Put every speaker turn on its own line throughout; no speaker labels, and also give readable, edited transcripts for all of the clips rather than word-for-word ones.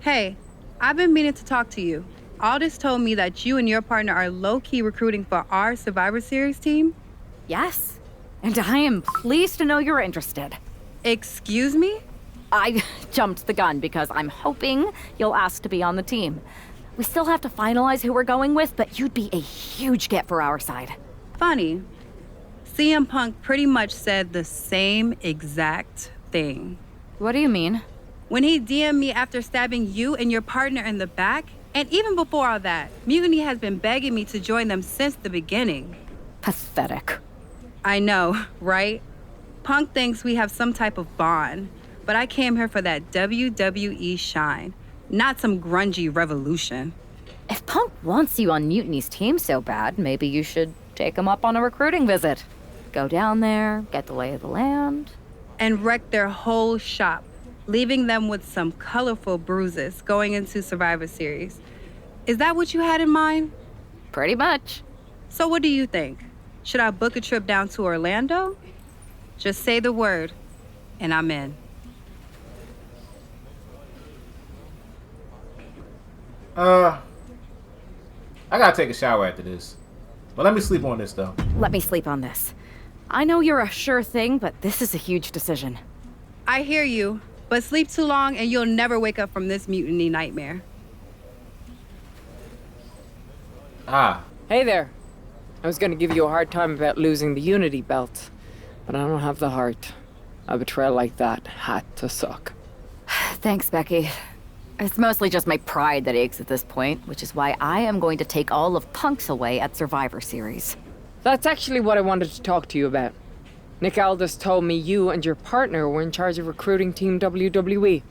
Hey, I've been meaning to talk to you. Aldous told me that you and your partner are low-key recruiting for our Survivor Series team.
Yes, and I am pleased to know you're interested.
Excuse me?
I jumped the gun because I'm hoping you'll ask to be on the team. We still have to finalize who we're going with, but you'd be a huge get for our side.
Funny. CM Punk pretty much said the same exact thing.
What do you mean?
When he DM'd me after stabbing you and your partner in the back, and even before all that, Mutiny has been begging me to join them since the beginning.
Pathetic.
I know, right? Punk thinks we have some type of bond, but I came here for that WWE shine, not some grungy revolution.
If Punk wants you on Mutiny's team so bad, maybe you should take him up on a recruiting visit. Go down there, get the lay of the land.
And wreck their whole shop, leaving them with some colorful bruises going into Survivor Series. Is that what you had in mind?
Pretty much.
So what do you think? Should I book a trip down to Orlando? Just say the word, and I'm in.
I gotta take a shower after this. But let me sleep on this, though.
Let me sleep on this. I know you're a sure thing, but this is a huge decision.
I hear you, but sleep too long and you'll never wake up from this mutiny nightmare.
Ah.
Hey there. I was gonna give you a hard time about losing the Unity belt, but I don't have the heart. A betrayal like that had to suck.
Thanks, Becky. It's mostly just my pride that aches at this point, which is why I am going to take all of Punk's away at Survivor Series.
That's actually what I wanted to talk to you about. Nick Aldis told me you and your partner were in charge of recruiting Team WWE.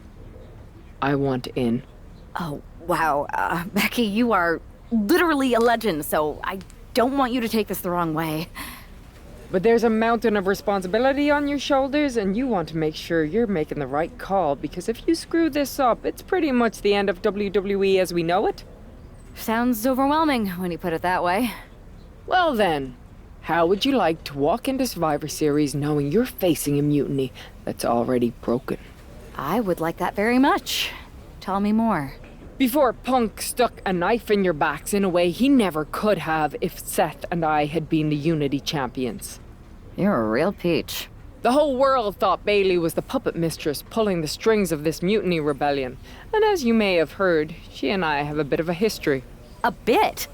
I want in.
Oh, wow. Becky, you are literally a legend, so I don't want you to take this the wrong way.
But there's a mountain of responsibility on your shoulders, and you want to make sure you're making the right call, because if you screw this up, it's pretty much the end of WWE as we know it.
Sounds overwhelming when you put it that way.
Well then, how would you like to walk into Survivor Series knowing you're facing a mutiny that's already broken?
I would like that very much. Tell me more.
Before Punk stuck a knife in your backs in a way he never could have if Seth and I had been the Unity champions.
You're a real peach.
The whole world thought Bailey was the puppet mistress pulling the strings of this mutiny rebellion. And as you may have heard, she and I have a bit of a history.
A bit?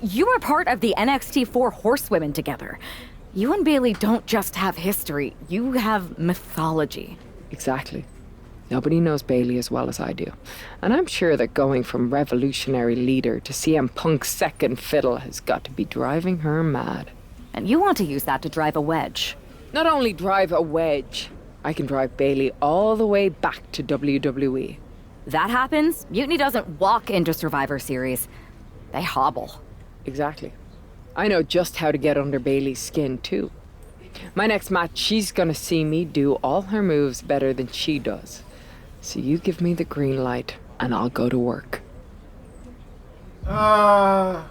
You were part of the NXT 4 Horsewomen together. You and Bailey don't just have history, you have mythology.
Exactly. Nobody knows Bailey as well as I do. And I'm sure that going from revolutionary leader to CM Punk's second fiddle has got to be driving her mad.
And you want to use that to drive a wedge.
Not only drive a wedge, I can drive Bailey all the way back to WWE.
That happens, Mutiny doesn't walk into Survivor Series. They hobble.
Exactly. I know just how to get under Bailey's skin, too. My next match, she's gonna see me do all her moves better than she does. So you give me the green light, and I'll go to work.
That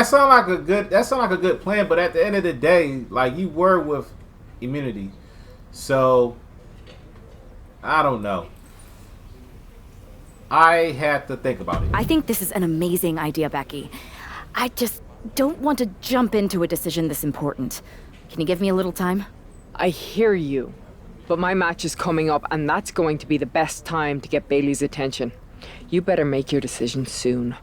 sound like a good plan, but at the end of the day, like, you were with Immunity. So I don't know. I have to think about it.
I think this is an amazing idea, Becky. I just don't want to jump into a decision this important. Can you give me a little time?
I hear you, but my match is coming up, and that's going to be the best time to get Bailey's attention. You better make your decision soon.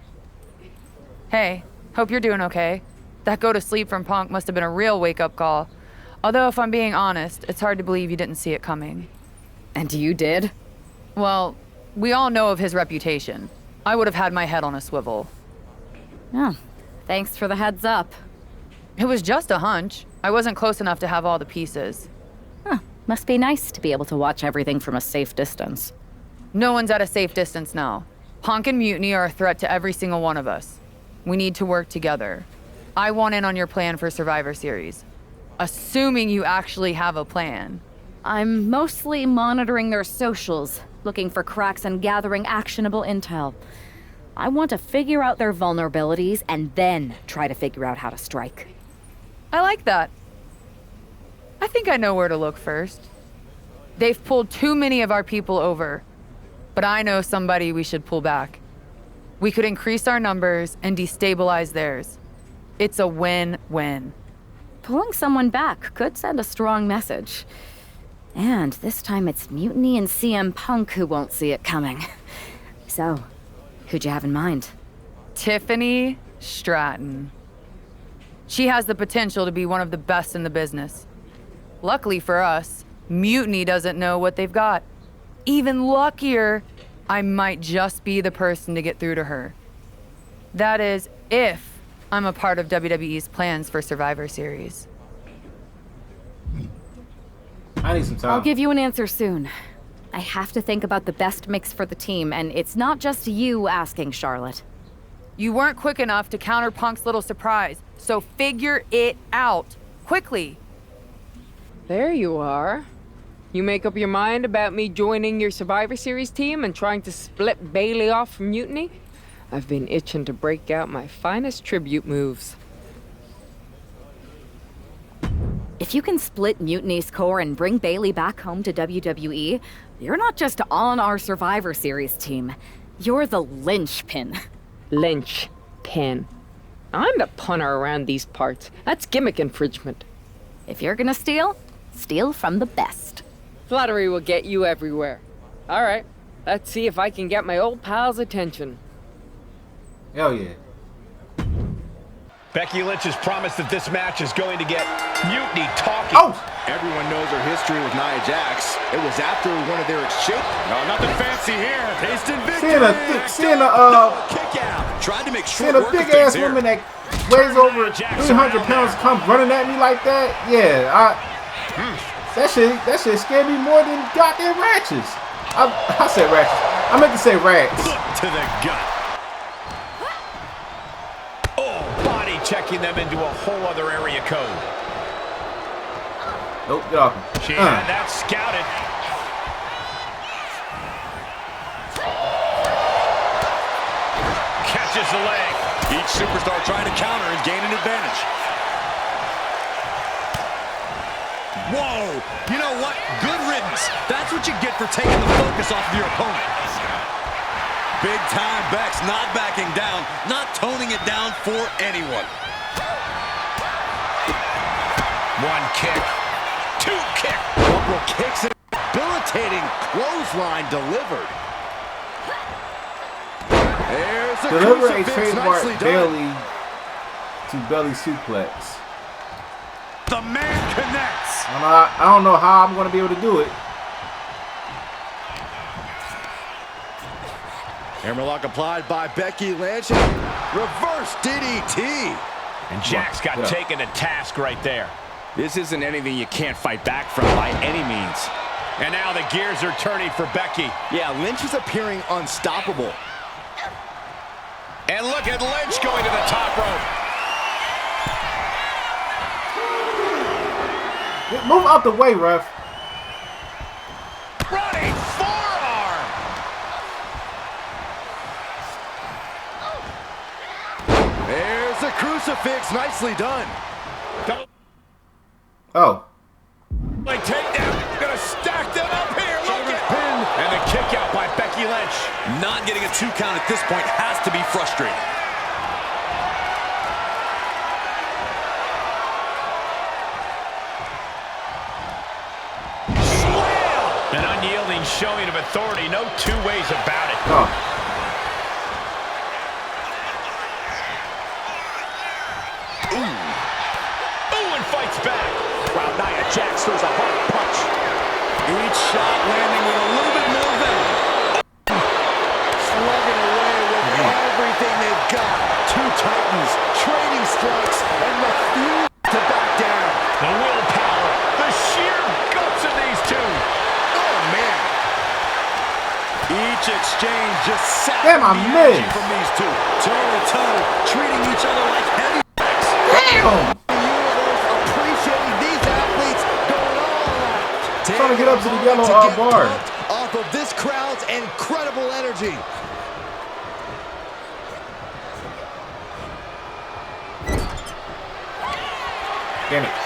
Hey, hope you're doing okay. That go to sleep from Punk must have been a real wake-up call. Although, if I'm being honest, it's hard to believe you didn't see it coming.
And you did?
Well, we all know of his reputation. I would have had my head on a swivel.
Oh, thanks for the heads up.
It was just a hunch. I wasn't close enough to have all the pieces.
Huh, must be nice to be able to watch everything from a safe distance.
No one's at a safe distance now. Punk and Mutiny are a threat to every single one of us. We need to work together. I want in on your plan for Survivor Series. Assuming you actually have a plan.
I'm mostly monitoring their socials, looking for cracks and gathering actionable intel. I want to figure out their vulnerabilities and then try to figure out how to strike.
I like that. I think I know where to look first. They've pulled too many of our people over. but I know somebody we should pull back. We could increase our numbers and destabilize theirs. It's a win-win.
Pulling someone back could send a strong message. And this time it's Mutiny and CM Punk who won't see it coming. So, who'd you have in mind?
Tiffany Stratton. She has the potential to be one of the best in the business. Luckily for us, Mutiny doesn't know what they've got. Even luckier, I might just be the person to get through to her. That is, if I'm a part of WWE's plans for Survivor Series.
I need some time.
I'll give you an answer soon. I have to think about the best mix for the team, and it's not just you asking, Charlotte.
You weren't quick enough to counter Punk's little surprise, so figure it out. Quickly.
There you are. You make up your mind about me joining your Survivor Series team and trying to split Bailey off from Mutiny? I've been itching to break out my finest tribute moves.
If you can split Mutiny's core and bring Bailey back home to WWE, you're not just on our Survivor Series team. You're the linchpin.
Linchpin. I'm the punter around these parts. That's gimmick infringement.
If you're gonna steal, steal from the best.
Flattery will get you everywhere. All right, let's see if I can get my old pal's attention.
Hell yeah.
Becky Lynch has promised that this match is going to get Mutiny talking.
Oh!
Everyone knows her history with Nia Jax. It was after one of their exchanges.
No, nothing fancy here. Tasted
Seeing
victory.
seeing
Kick out. Tried to make short
a
work of
big ass
things here.
woman that weighs over 300 pounds come running at me like that. Yeah, that shit scared me more than goddamn ratchets. I said ratchets. I meant to say rats.
Foot to the gut. Oh, body checking them into a whole other area code.
Nope, get off me.
She had that scouted. Catches the leg.
Each superstar trying to counter and gain an advantage. Whoa! You know what? Good riddance. That's what you get for taking the focus off of your opponent. Big time Bex not backing down, not toning it down for anyone.
One kick. Two kick.
Couple kicks and debilitating clothesline delivered. There's a
Deliver a
crucifix,
trademark
nicely done.
Bailey to belly suplex.
The man connects.
I don't know how I'm going to be able to do it.
Hammerlock applied by Becky Lynch. Reverse DDT.
And Jax got taken to task right there.
This isn't anything you can't fight back from by any means.
And now the gears are turning for Becky.
Yeah, Lynch is appearing unstoppable.
And look at Lynch going to the top rope.
Move out the way, ref.
Running forearm.
There's a crucifix, nicely done.
Oh.
Like takedown. Gonna stack them up here. Look at
Pin.
and the kick out by Becky Lynch.
Not getting a 2 count at this point has to be frustrating.
An unyielding showing of authority. No two ways about it.
Oh.
Ooh, and fights back. Wow, Nia Jax throws a hard punch.
Each shot landing with a little bit more venom. Slugging away with everything they've got. Two titans, trading strikes, and refuse to back down.
The willpower, the sheer guts of these two.
Oh, man. Each exchange just sapping
Damn, I
the energy
missed.
from these two. Toe-to-toe, treating each other like heavyweights.
Damn!
The universe appreciating these athletes going all out.
Trying to get up to the yellow
To get
bar.
pumped off of this crowd's incredible energy.
Damn it.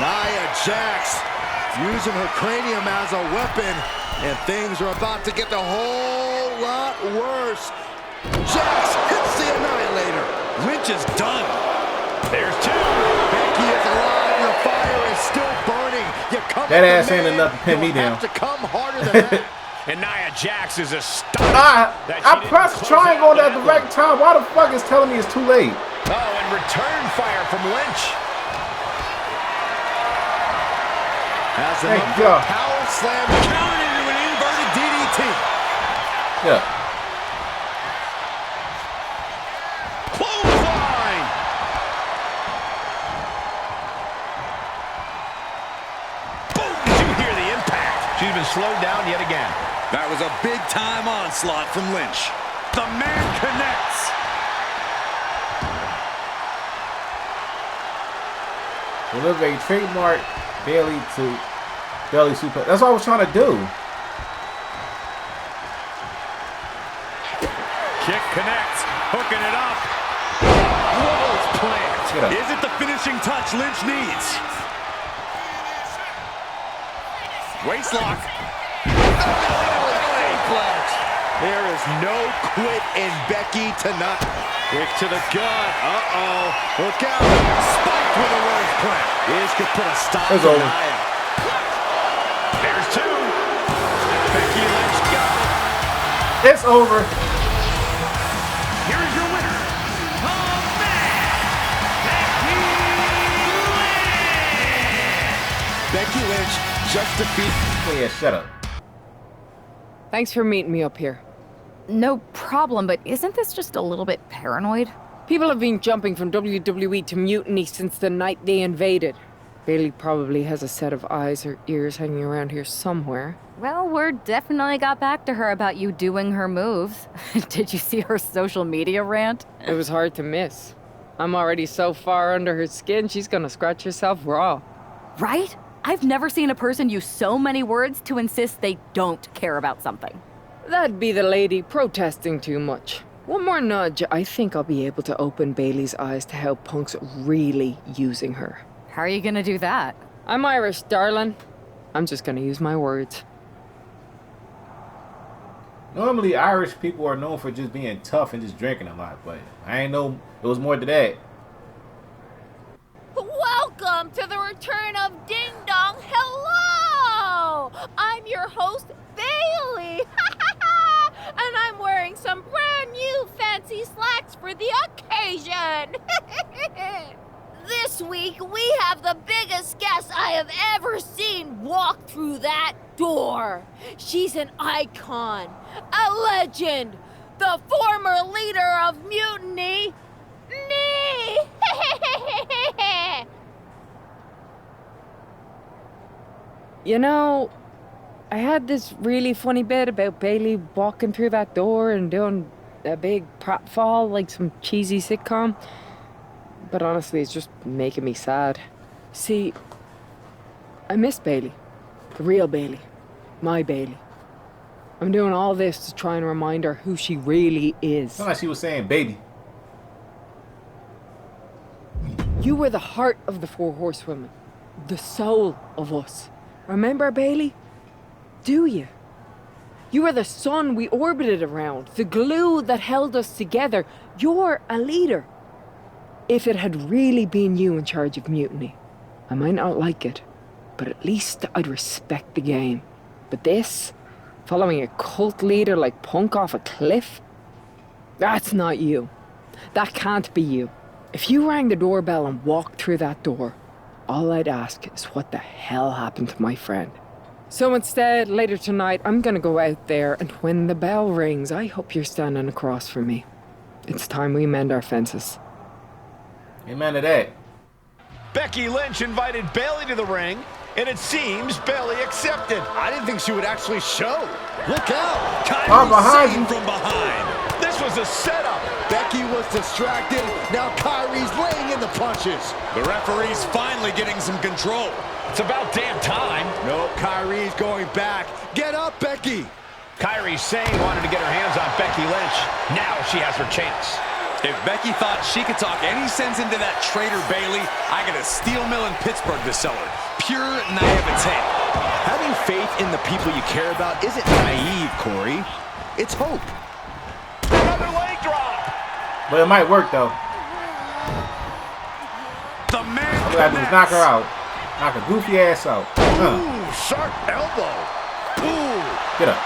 Nia Jax using her cranium as a weapon. And things are about to get a whole lot worse. Jax hits the Annihilator. Lynch is done.
There's two.
Becky is alive. The fire is still burning. You come
That
at
ass
the
ain't
man,
enough to pin me
you'll
down.
have to come harder than that.
And Nia Jax is astonished.
I pressed triangle at the right time. Why the fuck is telling me it's too late?
Oh, and return fire from Lynch.
As the
Thank God.
power slam countered into an inverted DDT.
Yeah.
Clothesline.
Boom! Did you hear the impact? She's been slowed down yet again.
That was a big-time onslaught from Lynch. The man connects.
Deliver a trademark Bailey to belly suplex. That's what I was trying to do.
Kick connects. Hooking it up.
Whoa, plant.
Yeah.
Is it the finishing touch Lynch needs? Waistlock. There is no quit in Becky tonight. Quick to the gut. Uh-oh. Look out. Spiked with a rose plant. This could put a stop to Nia.
There's two. Becky Lynch got it.
It's over.
Here is your winner. Oh, man.
Becky Lynch just defeated.
Oh yeah, shut up.
Thanks for meeting me up here.
No problem, but isn't this just a little bit paranoid?
People have been jumping from WWE to Mutiny since the night they invaded. Bailey probably has a set of eyes or ears hanging around here somewhere.
Well, word definitely got back to her about you doing her moves. Did you see her social media rant?
It was hard to miss. I'm already so far under her skin, she's gonna scratch herself raw.
Right? I've never seen a person use so many words to insist they don't care about something.
That'd be the lady protesting too much. One more nudge, I think I'll be able to open Bailey's eyes to how Punk's really using her.
How are you gonna do that?
I'm Irish, darling. I'm just gonna use my words.
Normally, Irish people are known for just being tough and just drinking a lot, but I ain't know it was more to that.
Welcome to the return of Ding Dong. Hello! I'm your host, Bailey. And I'm wearing some brand new fancy slacks for the occasion. This week, we have the biggest guest I have ever seen walk through that door. She's an icon, a legend, the former leader of Mutiny, me.
You know, I had this really funny bit about Bailey walking through that door and doing a big pratfall like some cheesy sitcom. But honestly, it's just making me sad. See, I miss Bailey. The real Bailey. My Bailey. I'm doing all this to try and remind her who she really is.
Sound like she was saying baby.
You were the heart of the Four Horsewomen. The soul of us. Remember, Bailey? Do you? You were the sun we orbited around. The glue that held us together. You're a leader. If it had really been you in charge of Mutiny, I might not like it, but at least I'd respect the game. But this, following a cult leader like Punk off a cliff, that's not you. That can't be you. If you rang the doorbell and walked through that door, all I'd ask is what the hell happened to my friend. So instead, later tonight, I'm gonna go out there, and when the bell rings, I hope you're standing across from me. It's time we mend our fences.
Amen to that.
Becky Lynch invited Bailey to the ring, and it seems Bailey accepted.
I didn't think she would actually show. Look out!
I'm behind
Kyrie
you.
from behind.
This was a setup.
Becky was distracted. Now Kyrie's laying in the punches. The referee's finally getting some control.
It's about damn time.
No, Kyrie's going back. Get up, Becky.
Kairi Sane wanted to get her hands on Becky Lynch. Now she has her chance.
If Becky thought she could talk any sense into that traitor Bailey, I got a steel mill in Pittsburgh to sell her. Pure naivete. Having faith in the people you care about isn't naive, Corey. It's hope.
Another leg drop.
But it might work though.
The man
All we gotta do is knock her out. Knock her goofy ass out.
Ooh, sharp elbow. Ooh.
Get up.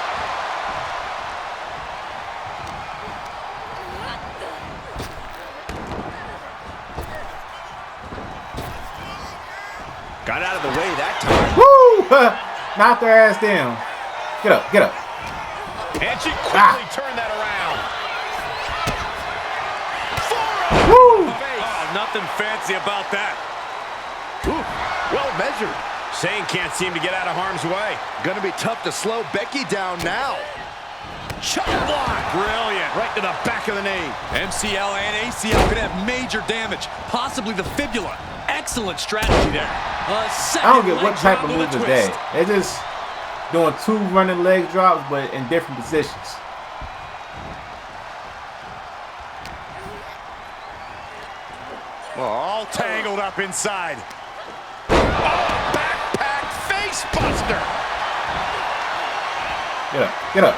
got out of the way that time.
Woo! Knocked her ass down. Get up, get up.
And she quickly turned that around.
Woo!
Oh, nothing fancy about that.
Ooh, well measured. Shane can't seem to get out of harm's way.
Gonna be tough to slow Becky down now. Chop block. Brilliant.
Right to the back of the knee.
MCL and ACL could have major damage, possibly the fibula. Excellent strategy there.
I don't get what type of move is that. They're just doing 2 running leg drops, but in different positions.
Well, all tangled up inside. Oh, backpack face buster.
Get up, get up.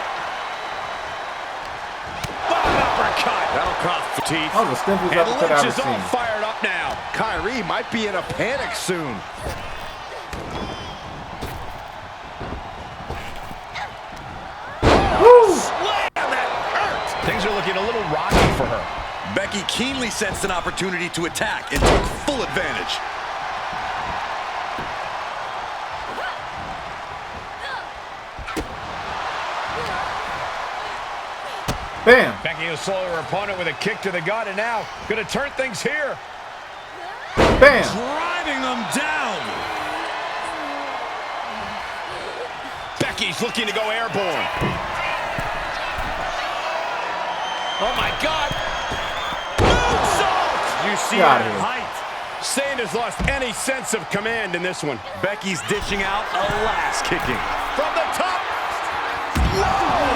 Uppercut. That'll cost the teeth.
That was the stiffest
And
uppercut I've
Lynch
ever
is all
seen.
fired up now.
Kyrie might be in a panic soon.
Slam, that hurt. Things are looking a little rocky for her.
Becky keenly sensed an opportunity to attack and took full advantage.
Bam!
Becky will slow her opponent with a kick to the gut, and now going to turn things here.
Bam!
Driving them down.
Becky's looking to go airborne. Oh my God! Moonsault! You see
Get out
that
of here.
height. Shane has lost any sense of command in this one.
Becky's dishing out a last kicking.
From the top.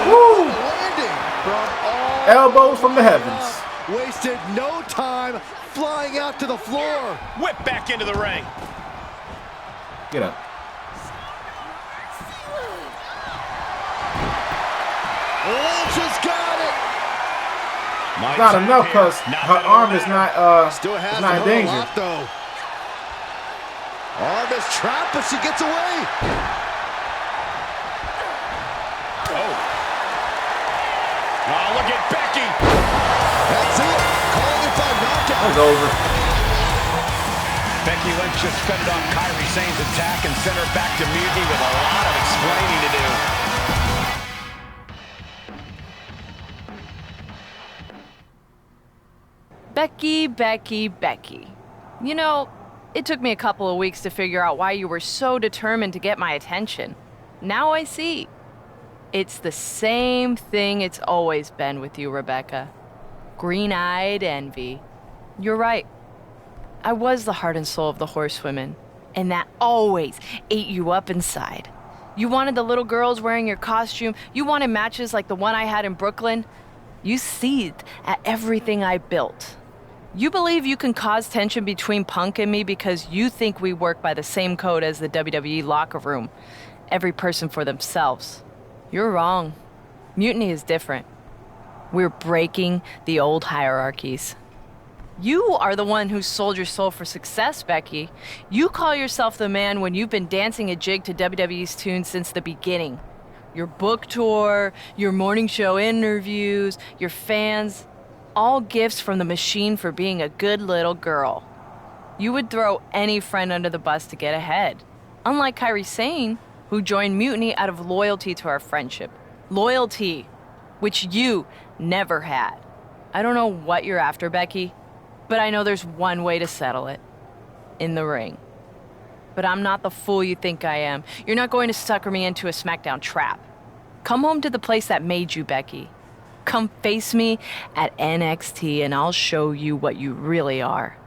Woo!
Landing from all
Elbows from the heavens.
wasted no time flying out to the floor.
Whip back into the ring.
Get up.
Lynch has got it.
Not enough because her arm is not
Still has
it's not in
her
danger.
locked, though. Arm is trapped, but she gets away.
Oh. Oh, look at Becky.
That's it. Calling it by knockout.
That's over.
Becky Lynch just fended off Kairi Sane's attack and sent her back to Mutiny with a lot of explaining to do.
Becky, Becky, Becky. You know, it took me a couple of weeks to figure out why you were so determined to get my attention. Now I see. It's the same thing it's always been with you, Rebecca. Green-eyed envy. You're right. I was the heart and soul of the horsewomen, and that always ate you up inside. You wanted the little girls wearing your costume. You wanted matches like the one I had in Brooklyn. You seethed at everything I built. You believe you can cause tension between Punk and me because you think we work by the same code as the WWE locker room. Every person for themselves. You're wrong. Mutiny is different. We're breaking the old hierarchies. You are the one who sold your soul for success, Becky. You call yourself the man when you've been dancing a jig to WWE's tune since the beginning. Your book tour, your morning show interviews, your fans, all gifts from the machine for being a good little girl. You would throw any friend under the bus to get ahead. Unlike Kairi Sane, who joined Mutiny out of loyalty to our friendship. Loyalty, which you never had. I don't know what you're after, Becky, but I know there's one way to settle it. In the ring. But I'm not the fool you think I am. You're not going to sucker me into a SmackDown trap. Come home to the place that made you, Becky. Come face me at NXT and I'll show you what you really are.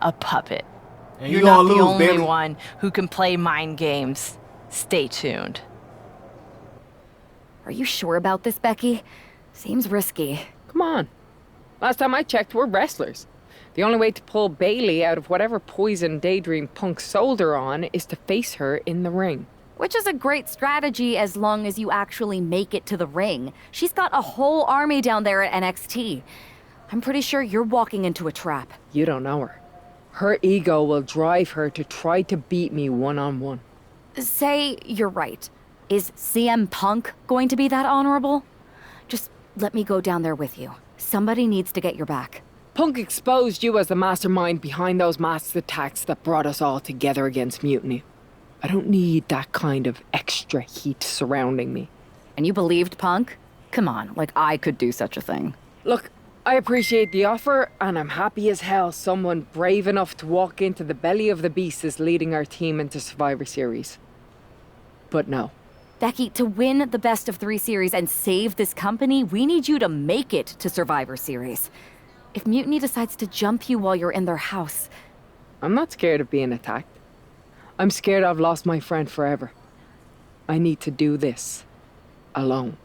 A puppet.
And
You're
you
not
gonna
the
lose,
only
baby.
one who can play mind games. Stay tuned.
Are you sure about this, Becky? Seems risky.
Come on. Last time I checked, we're wrestlers. The only way to pull Bailey out of whatever poison Daydream Punk sold her on is to face her in the ring.
Which is a great strategy as long as you actually make it to the ring. She's got a whole army down there at NXT. I'm pretty sure you're walking into a trap.
You don't know her. Her ego will drive her to try to beat me one-on-one.
Say you're right. Is CM Punk going to be that honorable? Just let me go down there with you. Somebody needs to get your back.
Punk exposed you as the mastermind behind those mass attacks that brought us all together against Mutiny. I don't need that kind of extra heat surrounding me.
And you believed Punk? Come on, like I could do such a thing.
Look, I appreciate the offer, and I'm happy as hell someone brave enough to walk into the belly of the beast is leading our team into Survivor Series. But no.
Becky, to win the best of 3 series and save this company, we need you to make it to Survivor Series. If Mutiny decides to jump you while you're in their house...
I'm not scared of being attacked. I'm scared I've lost my friend forever. I need to do this alone.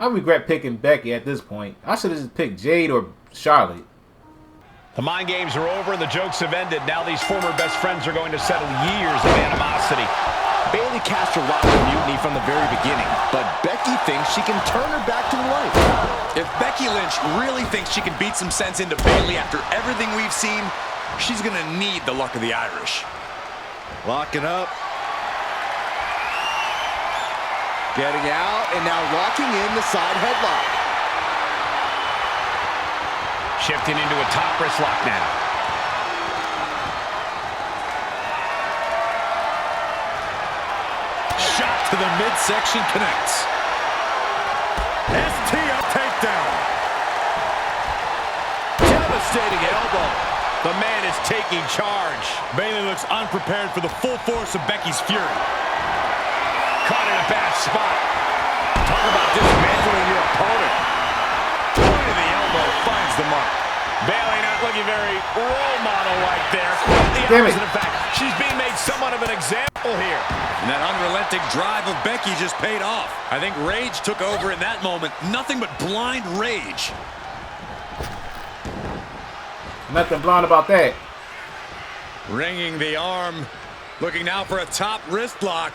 I regret picking Becky at this point. I should have just picked Jade or Charlotte.
The mind games are over and the jokes have ended. Now these former best friends are going to settle years of animosity.
Bayley cast her lot with Mutiny from the very beginning, but Becky thinks she can turn her back to life. If Becky Lynch really thinks she can beat some sense into Bayley after everything we've seen, she's gonna need the luck of the Irish.
Locking up.
Getting out and now locking in the side headlock.
Shifting into a top wrist lock now.
Shot to the midsection connects. STO takedown.
Devastating elbow. The man is taking charge.
Bayley looks unprepared for the full force of Becky's fury.
Caught in a bad spot. Talk about dismantling your opponent. Point of the elbow finds the mark. Bayley not looking very role model-like there. The opposite, in fact, she's being made somewhat of an example here.
And that unrelenting drive of Becky just paid off. I think rage took over in that moment. Nothing but blind rage.
Nothing blind about that.
Ringing the arm. Looking now for a top wrist lock.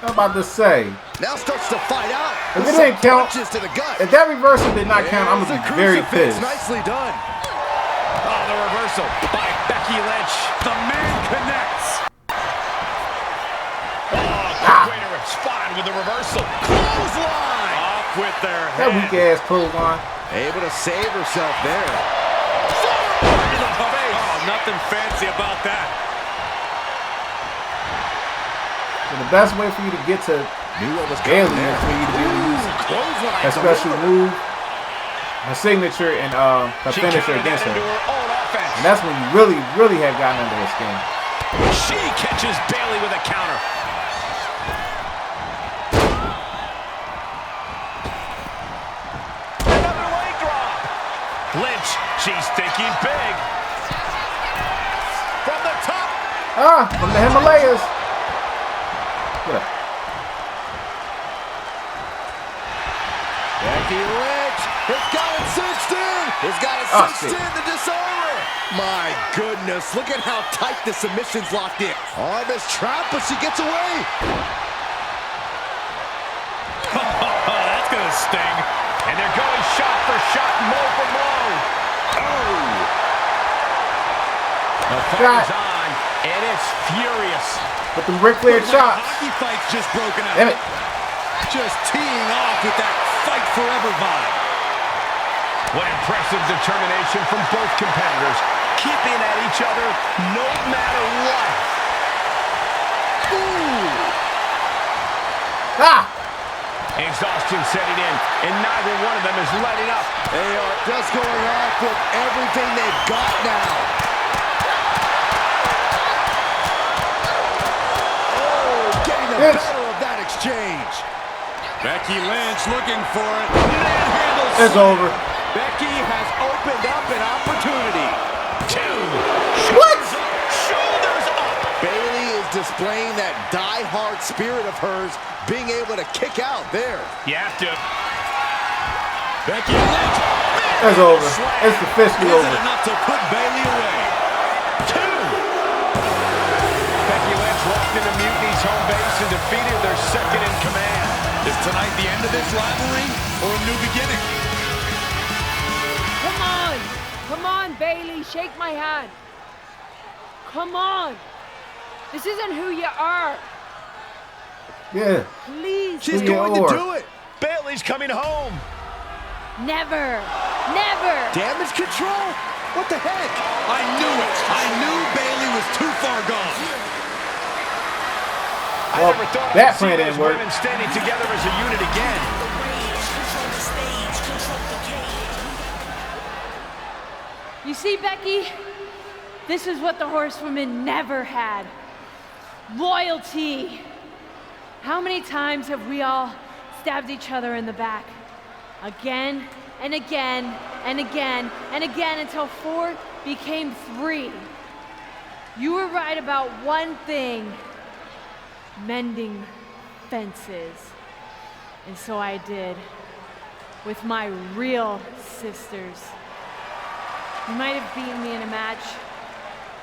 I'm about to say.
Now starts to fight out.
If it didn't count,
to the gut.
if that reversal did not count, I'm going to be very pissed.
Nicely done.
Oh, the reversal by Becky Lynch.
The man connects.
Oh, way to respond with the reversal.
Clothesline.
Off with their
That
head.
weak-ass clothesline.
Able to save herself there.
Into the face. Oh, nothing fancy about that.
And the best way for you to get to Bayley is for you to be able to use a special move, a signature, and a finisher against her. And that's when you really, really have gotten under her skin.
She catches Bayley with a counter. Another leg drop. Lynch, she's thinking big. From the top.
From the Himalayas. Yeah.
Becky Lynch has got it cinched in. Has got it cinched in to disarm her. My goodness, look at how tight the submission's locked in. Arm is trapped, but she gets away.
That's going to sting. And they're going shot for shot, blow for blow. Oh. The fight is on, and it's furious.
With the Ric Flair chops.
Hockey fight's just broken out.
Damn it.
Just teeing off with that fight forever vibe.
What impressive determination from both competitors, keeping at each other no matter what.
Ah!
Exhaustion setting in, and neither one of them is letting up.
They are just going off with everything they've got now. Oh, getting the better of that exchange. Becky Lynch looking for it.
It's over.
Becky has opened up an opportunity.
What?
Shoulders up.
Bayley is displaying that die-hard spirit of hers, being able to kick out there.
You have to.
Becky Lynch.
It's over. It's officially over.
Isn't enough to put Bayley away.
Becky Lynch walked into Mutiny
of this rivalry or a new beginning?
Come on! Come on, Bailey, shake my hand. Come on! This isn't who you are.
Yeah.
Please.
She's
Yeah,
going
or-
to do it.
Bailey's coming home.
Never. Never.
Damage control? What the heck? I knew it. I knew Bailey was too far gone.
Well,
I never thought
that
I'd see
plan
those
didn't work.
women standing together as a unit again.
You see, Becky? This is what the horsewomen never had. Loyalty. How many times have we all stabbed each other in the back? Again and again and again and again until 4 became 3. You were right about one thing. Mending fences. And so I did. With my real sisters. You might have beaten me in a match,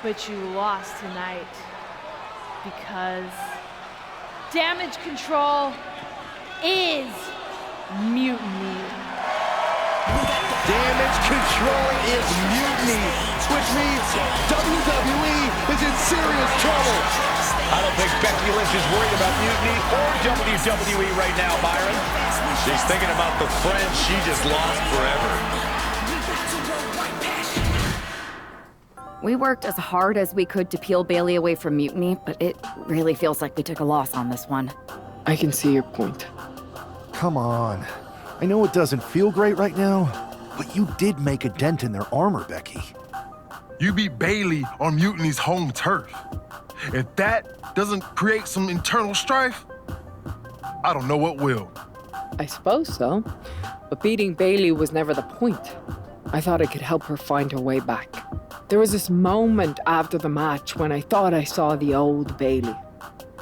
but you lost tonight. Because damage control is mutiny.
Damage control is mutiny, which means WWE is in serious trouble.
I don't think Becky Lynch is worried about mutiny or WWE right now, Byron. She's thinking about the friends she just lost forever.
We worked as hard as we could to peel Bailey away from mutiny, but it really feels like we took a loss on this one.
I can see your point.
Come on. I know it doesn't feel great right now, but you did make a dent in their armor, Becky.
You beat Bailey on Mutiny's home turf. If that doesn't create some internal strife, I don't know what will.
I suppose so. But beating Bailey was never the point. I thought I could help her find her way back. There was this moment after the match when I thought I saw the old Bailey.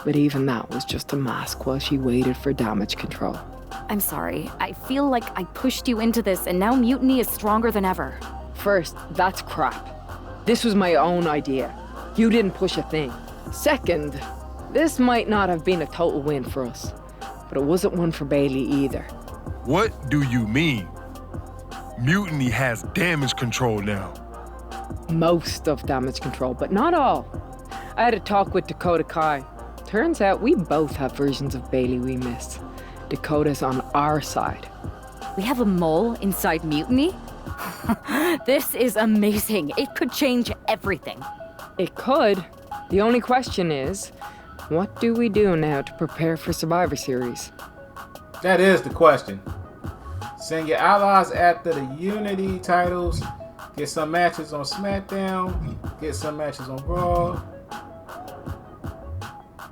But even that was just a mask while she waited for damage control.
I'm sorry. I feel like I pushed you into this, and now mutiny is stronger than ever.
First, that's crap. This was my own idea. You didn't push a thing. Second, this might not have been a total win for us, but it wasn't one for Bailey either.
What do you mean? Mutiny has damage control now.
Most of damage control, but not all. I had a talk with Dakota Kai. Turns out we both have versions of Bailey we miss. Dakota's on our side.
We have a mole inside mutiny? This is amazing. It could change everything.
It could. The only question is, what do we do now to prepare for Survivor Series?
That is the question. Send your allies after the Unity titles. Get some matches on SmackDown. Get some matches on Raw.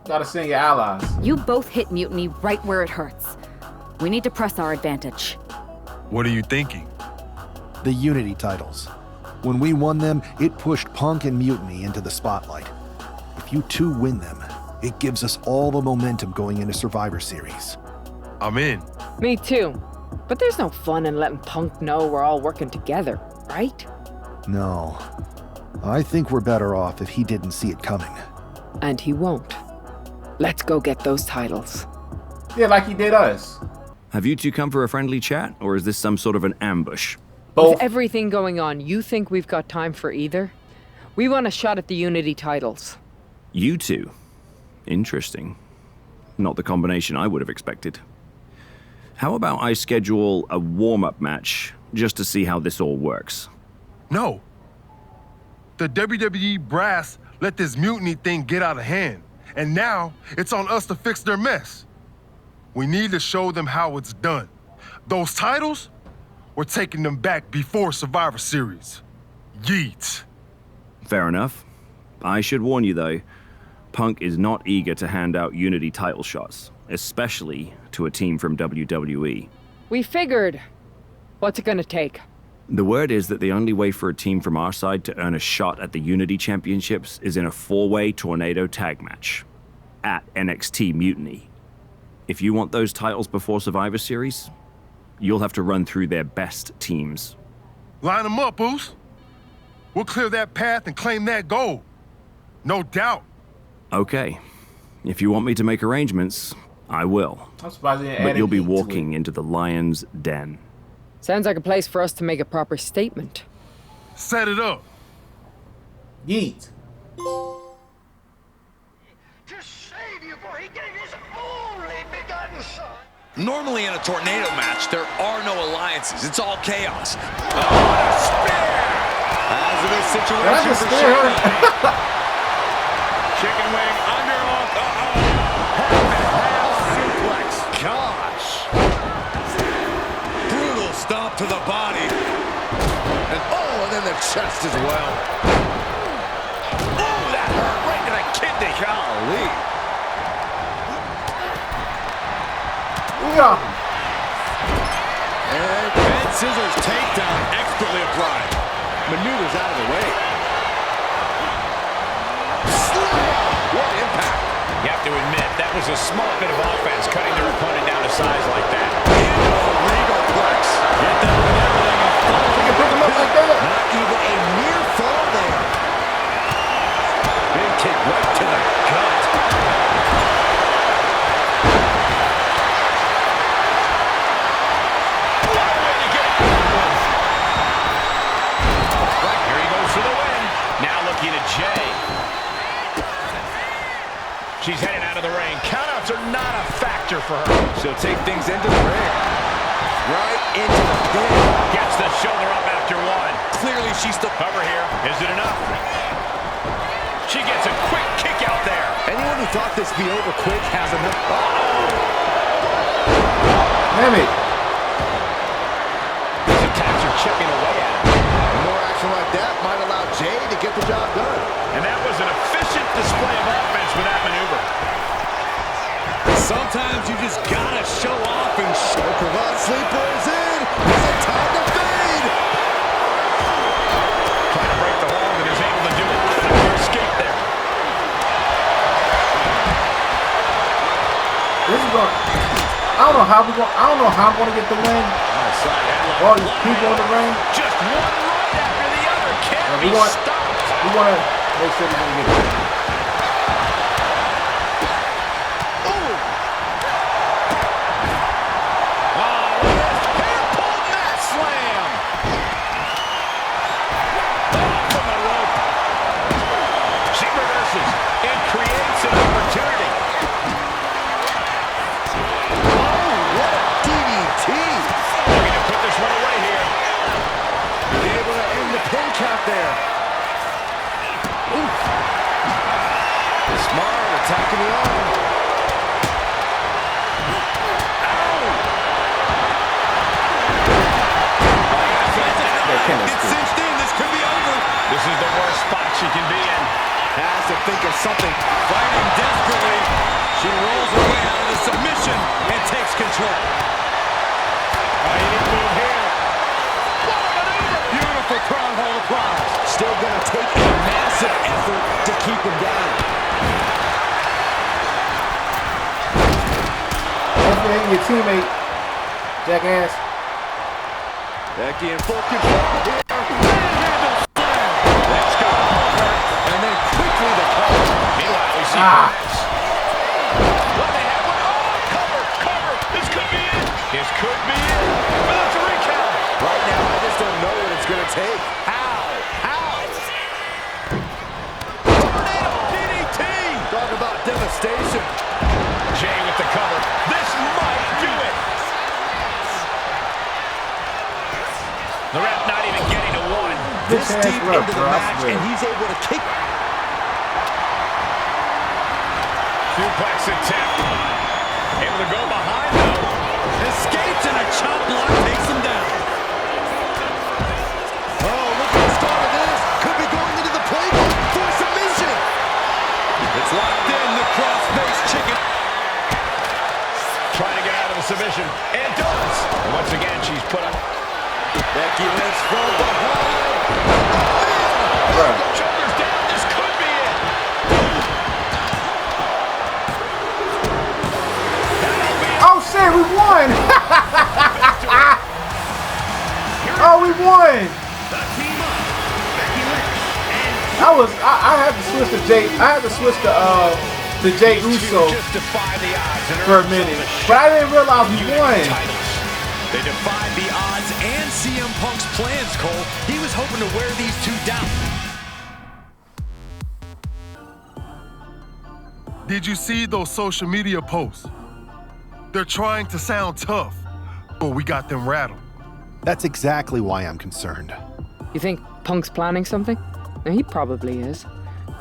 Gotta send your allies.
You both hit mutiny right where it hurts. We need to press our advantage.
What are you thinking?
The Unity titles. When we won them, it pushed Punk and Mutiny into the spotlight. If you two win them, it gives us all the momentum going into Survivor Series.
I'm in.
Me too. But there's no fun in letting Punk know we're all working together, right?
No. I think we're better off if he didn't see it coming.
And he won't. Let's go get those titles.
Yeah, like he did us.
Have you two come for a friendly chat, or is this some sort of an ambush?
Both.
With everything going on, you think we've got time for either? We want a shot at the Unity titles.
You two? Interesting. Not the combination I would have expected. How about I schedule a warm-up match just to see how this all works?
No. The WWE brass let this mutiny thing get out of hand, and now it's on us to fix their mess. We need to show them how it's done. Those titles, we're taking them back before Survivor Series. Yeet.
Fair enough. I should warn you, though, Punk is not eager to hand out Unity title shots, especially to a team from WWE.
We figured. What's it gonna take?
The word is that the only way for a team from our side to earn a shot at the Unity Championships is in a 4-way tornado tag match at NXT Mutiny. If you want those titles before Survivor Series, you'll have to run through their best teams.
Line them up, Oos. We'll clear that path and claim that gold. No doubt.
Okay. If you want me to make arrangements, I will.
I'm surprised they didn't
But
add
you'll be
heat to it.
walking into the lion's den.
Sounds like a place for us to make a proper statement.
Set it up.
Yeet.
Normally in a tornado match, there are no alliances. It's all chaos. Hazardous situation
That just
for
scared her.
Shayna.
Chicken wing underhook. Suplex.
Gosh. Brutal stomp to the body. And then the chest as well.
Oh, that hurt right to the kidney.
Golly.
Yeah.
And bed scissors takedown expertly applied. Maneuvers out of the way. What impact.
You have to admit, that was a small bit of offense, cutting their opponent down to size like that.
Regal plex. Get that with everything and follow.
You can pick him up like that.
Not even a near fall there. Big kick right to the gut.
Here he goes for the win. Now looking at Jay. She's heading out of the ring. Countouts are not a factor for her.
She'll take things into the ring. Right into the pin.
Gets the shoulder up after one.
Clearly she's the
Cover here. Is it enough? She gets a quick kick out there.
Anyone who thought this be over quick has enough.
Damn it.
These attacks are chipping away at him.
More action like that might allow Jay to get the job done.
And that was an efficient display of offense with that maneuver.
Sometimes you just gotta show off and show. Cravat sleeper is in. Is it time to fade?
Trying to break the hold and is able to do it. Clever escape there.
This is going. I don't know how I'm gonna get the win. All these people in the ring.
Just one right after the other. Can't be stopped.
We wanna make sure we're gonna get it.
There. Oof. Smart attacking the arm. Gets cinched in. This could be over.
This is the worst spot she can be in.
Has to think of something. Fighting desperately. She rolls her way out of the submission and takes control.
He didn't move here.
Beautiful crown hold applied. Still going to take a massive effort to keep him down.
That's for your teammate, jackass.
Becky in full control here. Let's go. And then quickly the cover.
Meanwhile, we see what they have. Cover. This could be it. This could be it. But that's a recount.
Right now, I just don't know what it's going to take. How?
Tornado DDT.
Talk about devastation.
Jay with the cover. This might do it. The ref not even getting to one.
This deep into the match, and he's able to kick.
Suplex attempt. Able to go behind, though.
Escapes and a chop block takes him down. Oh, look at the start of this. Could be going into the playbook for submission. It's locked in, the cross-face chicken.
Trying to get out of the submission. And does. And once again, she's put up.
Becky Lynch from behind.
Shoulders down. This could be it.
Oh shit, we won! Oh, we won! I had to switch to Jay. I had to switch to to Jey Uso for a minute, but I didn't realize he won.
They defied the odds and CM Punk's plans, Cole. He was hoping to wear these two down.
Did you see those social media posts? They're trying to sound tough, but we got them rattled.
That's exactly why I'm concerned.
You think Punk's planning something? Now, he probably is.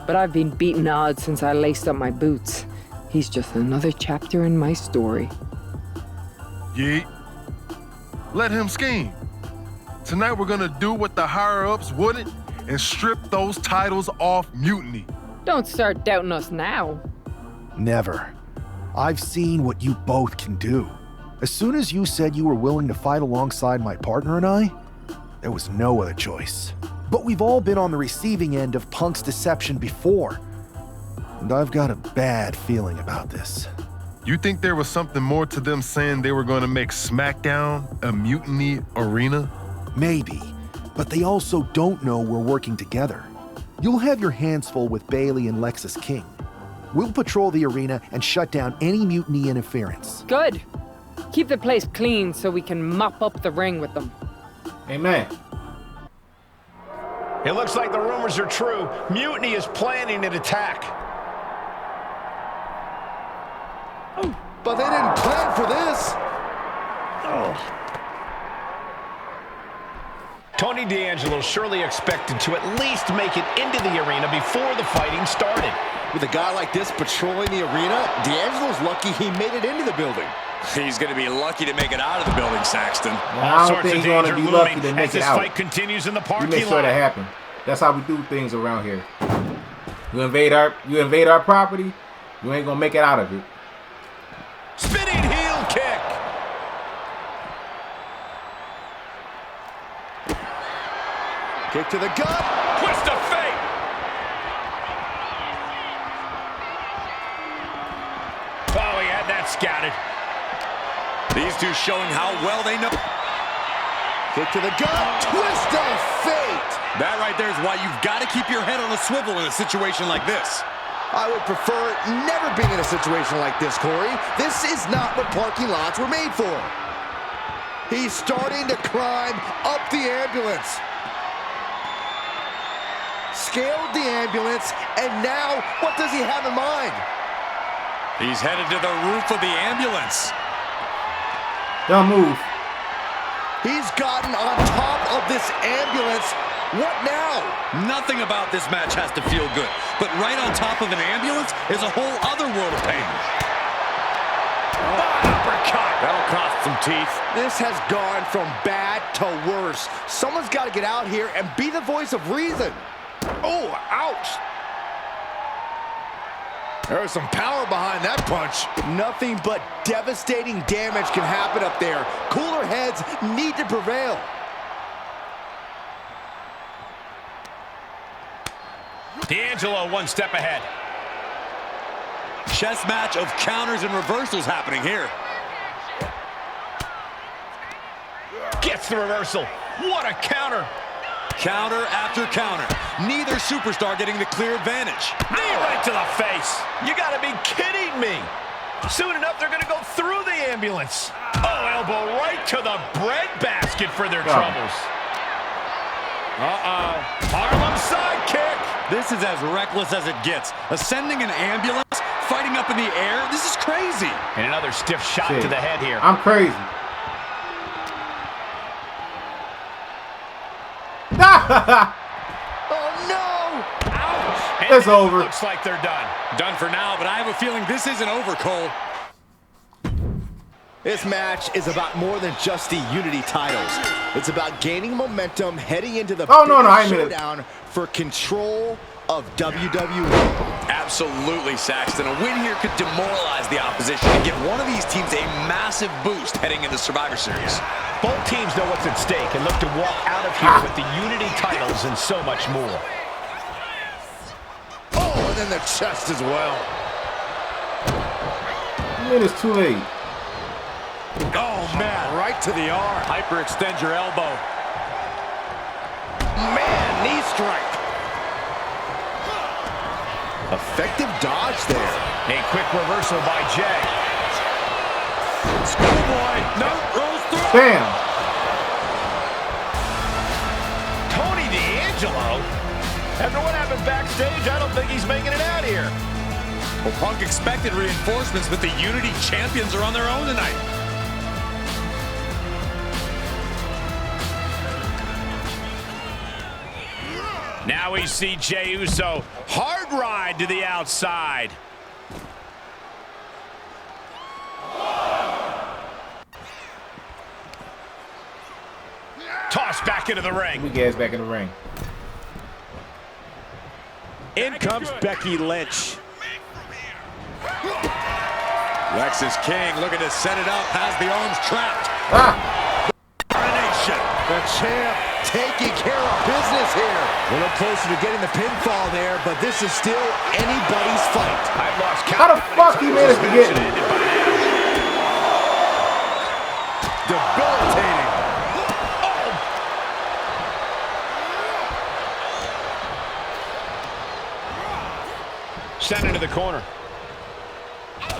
But I've been beating odds since I laced up my boots. He's just another chapter in my story.
Yeet. Let him scheme. Tonight we're gonna do what the higher-ups wouldn't and strip those titles off Mutiny.
Don't start doubting us now.
Never. I've seen what you both can do. As soon as you said you were willing to fight alongside my partner and I, there was no other choice. But we've all been on the receiving end of Punk's deception before. And I've got a bad feeling about this.
You think there was something more to them saying they were gonna make SmackDown a mutiny arena?
Maybe, but they also don't know we're working together. You'll have your hands full with Bayley and Lexis King. We'll patrol the arena and shut down any mutiny interference.
Good. Keep the place clean so we can mop up the ring with them.
Amen.
It looks like the rumors are true. Mutiny is planning an attack.
But they didn't plan for this.
Tony D'Angelo surely expected to at least make it into the arena before the fighting started.
With a guy like this patrolling the arena, D'Angelo's lucky he made it into the building. He's going to be lucky to make it out of the building, Saxton.
I don't think he's going to be lucky to make it out.
Fight continues in the parking
lot. You make sure that happens. That's how we do things around here. You invade our property, you ain't gonna make it out of it.
Spinning heel kick.
Kick to the gut.
Twist of fate. Oh, he had that scouted.
These two showing how well they know. Kick to the gut. Twist of fate. That right there is why you've got to keep your head on a swivel in a situation like this. I would prefer never being in a situation like this, Corey. This is not what parking lots were made for. He's starting to climb up the ambulance. Scaled the ambulance, and now what does he have in mind? He's headed to the roof of the ambulance.
Don't move.
He's gotten on top of this ambulance. What now? Nothing about this match has to feel good, but right on top of an ambulance is a whole other world of pain.
Uppercut. That'll cost some teeth.
This has gone from bad to worse. Someone's got to get out here and be the voice of reason. Oh, ouch. There's some power behind that punch. Nothing but devastating damage can happen up there. Cooler heads need to prevail.
D'Angelo one step ahead.
Chess match of counters and reversals happening here.
Gets the reversal. What a counter.
Counter after counter. Neither superstar getting the clear advantage.
Knee right to the face. You gotta be kidding me. Soon enough, they're gonna go through the ambulance. Oh, elbow right to the breadbasket for their troubles. Harlem sidekick.
This is as reckless as it gets. Ascending an ambulance, fighting up in the air. This is crazy.
And another stiff shot to the head here.
I'm crazy.
Oh, no!
Ouch!
It's over.
Looks like they're done.
Done for now, but I have a feeling this isn't over, Cole. This match is about more than just the Unity titles. It's about gaining momentum heading into the showdown for control of WWE. Absolutely, Saxton. A win here could demoralize the opposition and give one of these teams a massive boost heading into Survivor Series.
Both teams know what's at stake and look to walk out of here with the Unity titles and so much more.
Oh, and then the chest as well.
I mean, it's too late.
Oh, man, right to the arm.
Hyperextend your elbow.
Man, knee strike. Effective dodge there.
A quick reversal by Jay.
Schoolboy. No, rolls through.
Bam.
Tony D'Angelo? After what happened backstage, I don't think he's making it out here.
Well, Punk expected reinforcements, but the Unity champions are on their own tonight.
Now we see Jey Uso. Hard ride to the outside. Toss back into the ring.
We get back in the ring.
In comes Becky Lynch.
Lexis King looking to set it up, has the arms trapped. Coronation.
The champ taking care of business here. A little closer to getting the pinfall there, but this is still anybody's fight.
I've lost count.
How the fuck he managed to get me?
Debilitating.
Sent into the corner.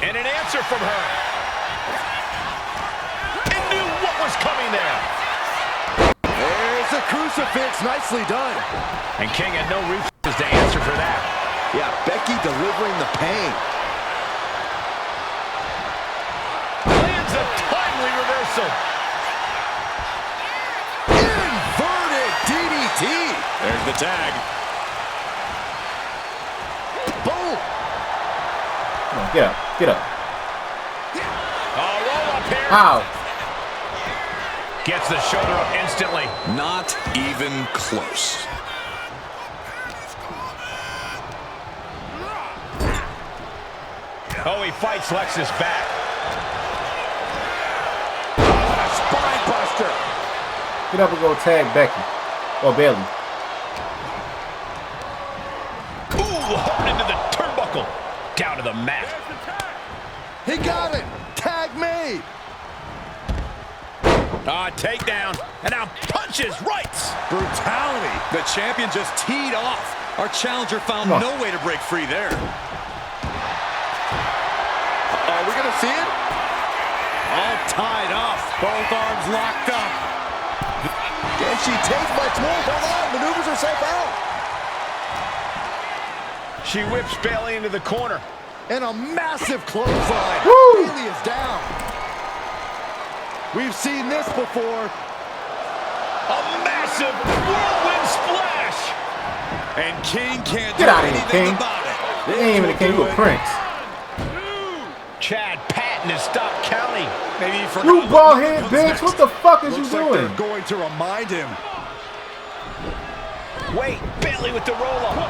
And an answer from her. And knew what was coming there.
There's the crucifix. Nicely done.
And King had no resources to answer for that.
Yeah, Becky delivering the pain.
Lands a timely reversal.
Inverted DDT.
There's the tag.
Boom.
Come on, get up. Get up.
Roll up here.
How?
Gets the shoulder up instantly.
Not even close.
Oh, he fights Lexis back.
Spine buster.
Get up and go tag Becky. Or Bailey.
Ooh, hard into the turnbuckle. Down to the mat.
He got it. Tag made.
Takedown. And now punches, rights.
Brutality. The champion just teed off. Our challenger found no way to break free there.
Are we going to see it?
All tied up. Both arms locked up.
Can she take much more? Hold on. Maneuvers herself out.
She whips Bailey into the corner.
And a massive clothesline.
Woo!
Bailey is down. We've seen this before.
A massive whirlwind splash.
And King can't
Get
do
out of here,
anything
King.
about it.
They ain't even a king, you a prince.
Chad Patton has stopped counting.
Maybe he forgot.
You bald head bitch, what the fuck is
Looks
you
like
doing?
they're going to remind him.
Wait, Bailey with the roll-up.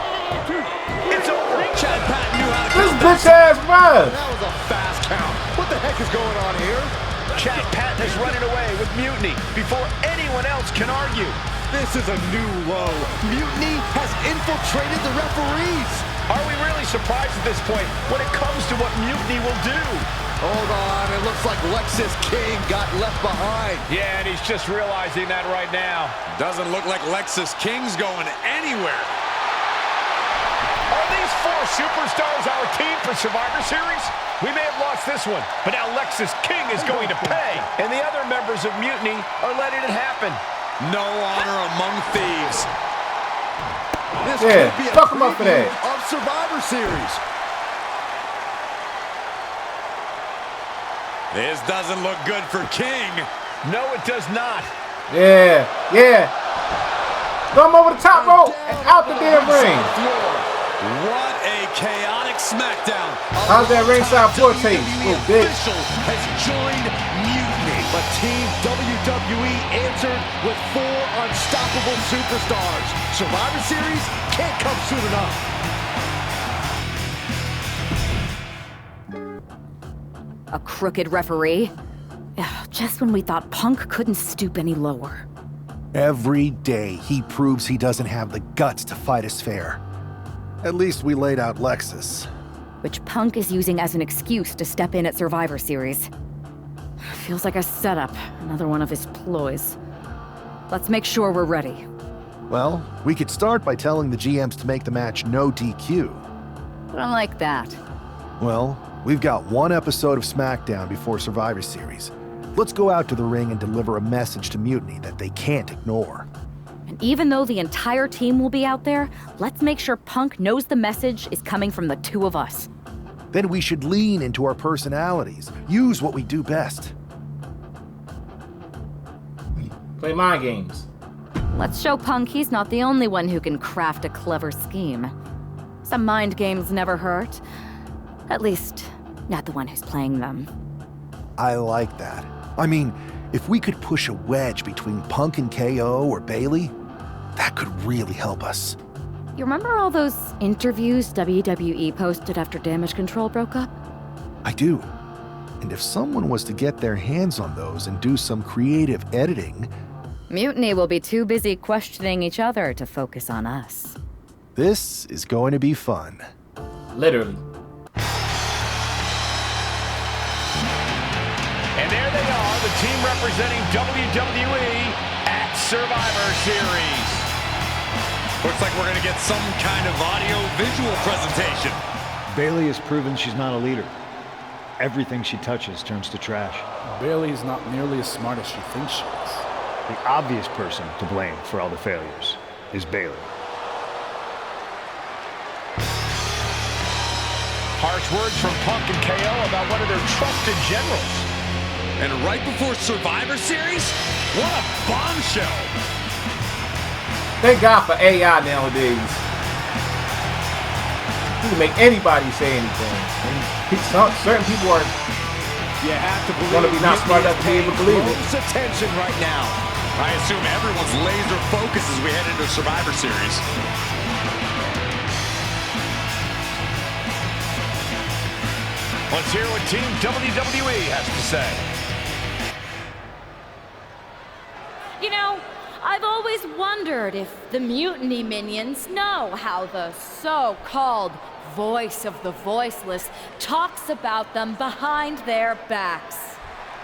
It's over.
Chad Patton knew how to
This
count
bitch ass run.
That was a fast count. What the heck is going on here?
Chad Patton is running away with Mutiny before anyone else can argue.
This is a new low. Mutiny has infiltrated the referees.
Are we really surprised at this point when it comes to what Mutiny will do?
Hold on, it looks like Lexis King got left behind.
Yeah, and he's just realizing that right now.
Doesn't look like Lexis King's going anywhere.
Are these four superstars our team for Survivor Series? We may have lost this one, but now Lexis King is going to pay. And the other members of Mutiny are letting it happen.
No honor among thieves.
This
Yeah,
could be a
fuck him up for
preview
that.
of Survivor Series.
This doesn't look good for King.
No, it does not.
Yeah, yeah. Throw him over the top rope and out the damn ring.
What a chaotic SmackDown.
How's that ringside floor taste, little bitch?
Official has joined Mutiny. But Team WWE answered with 4 unstoppable superstars. Survivor Series can't come soon enough.
A crooked referee? Ugh, just when we thought Punk couldn't stoop any lower.
Every day he proves he doesn't have the guts to fight us fair. At least we laid out Lexis.
Which Punk is using as an excuse to step in at Survivor Series. Feels like a setup, another one of his ploys. Let's make sure we're ready.
Well, we could start by telling the GMs to make the match no DQ.
I don't like that.
Well, we've got one episode of SmackDown before Survivor Series. Let's go out to the ring and deliver a message to Mutiny that they can't ignore.
And even though the entire team will be out there, let's make sure Punk knows the message is coming from the two of us.
Then we should lean into our personalities, use what we do best.
Play mind games.
Let's show Punk he's not the only one who can craft a clever scheme. Some mind games never hurt. At least, not the one who's playing them.
I like that. I mean, if we could push a wedge between Punk and KO or Bayley, that could really help us.
You remember all those interviews WWE posted after Damage Control broke up?
I do. And if someone was to get their hands on those and do some creative editing...
Mutiny will be too busy questioning each other to focus on us.
This is going to be fun.
Literally.
And there they are, the team representing WWE at Survivor Series.
Looks like we're going to get some kind of audio-visual presentation.
Bayley has proven she's not a leader. Everything she touches turns to trash.
Bayley is not nearly as smart as she thinks she is.
The obvious person to blame for all the failures is Bayley.
Harsh words from Punk and KO about one of their trusted generals.
And right before Survivor Series, what a bombshell!
Thank God for AI nowadays. You can make anybody say anything. Certain people are going to be not smart enough to be able to believe it.
Close attention right now. I assume everyone's laser focus as we head into Survivor Series.
Let's hear what Team WWE has to say.
You know, I've always wondered if the Mutiny minions know how the so-called voice of the voiceless talks about them behind their backs.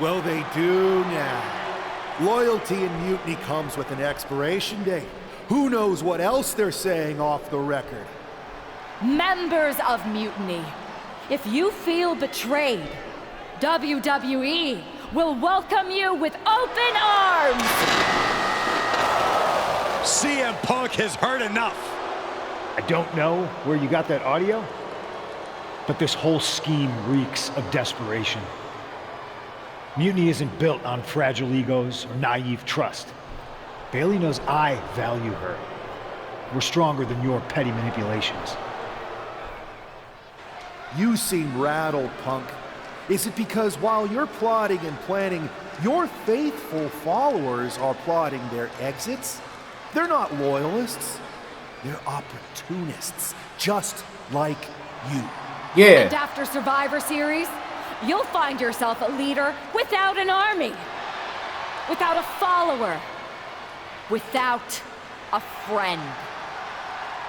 Well, they do now. Loyalty in Mutiny comes with an expiration date. Who knows what else they're saying off the record?
Members of Mutiny, if you feel betrayed, WWE will welcome you with open arms!
CM Punk has heard enough.
I don't know where you got that audio, but this whole scheme reeks of desperation. Mutiny isn't built on fragile egos or naive trust. Bayley knows I value her. We're stronger than your petty manipulations.
You seem rattled, Punk. Is it because while you're plotting and planning, your faithful followers are plotting their exits? They're not loyalists. They're opportunists, just like you.
Yeah.
And after Survivor Series, you'll find yourself a leader without an army, without a follower, without a friend.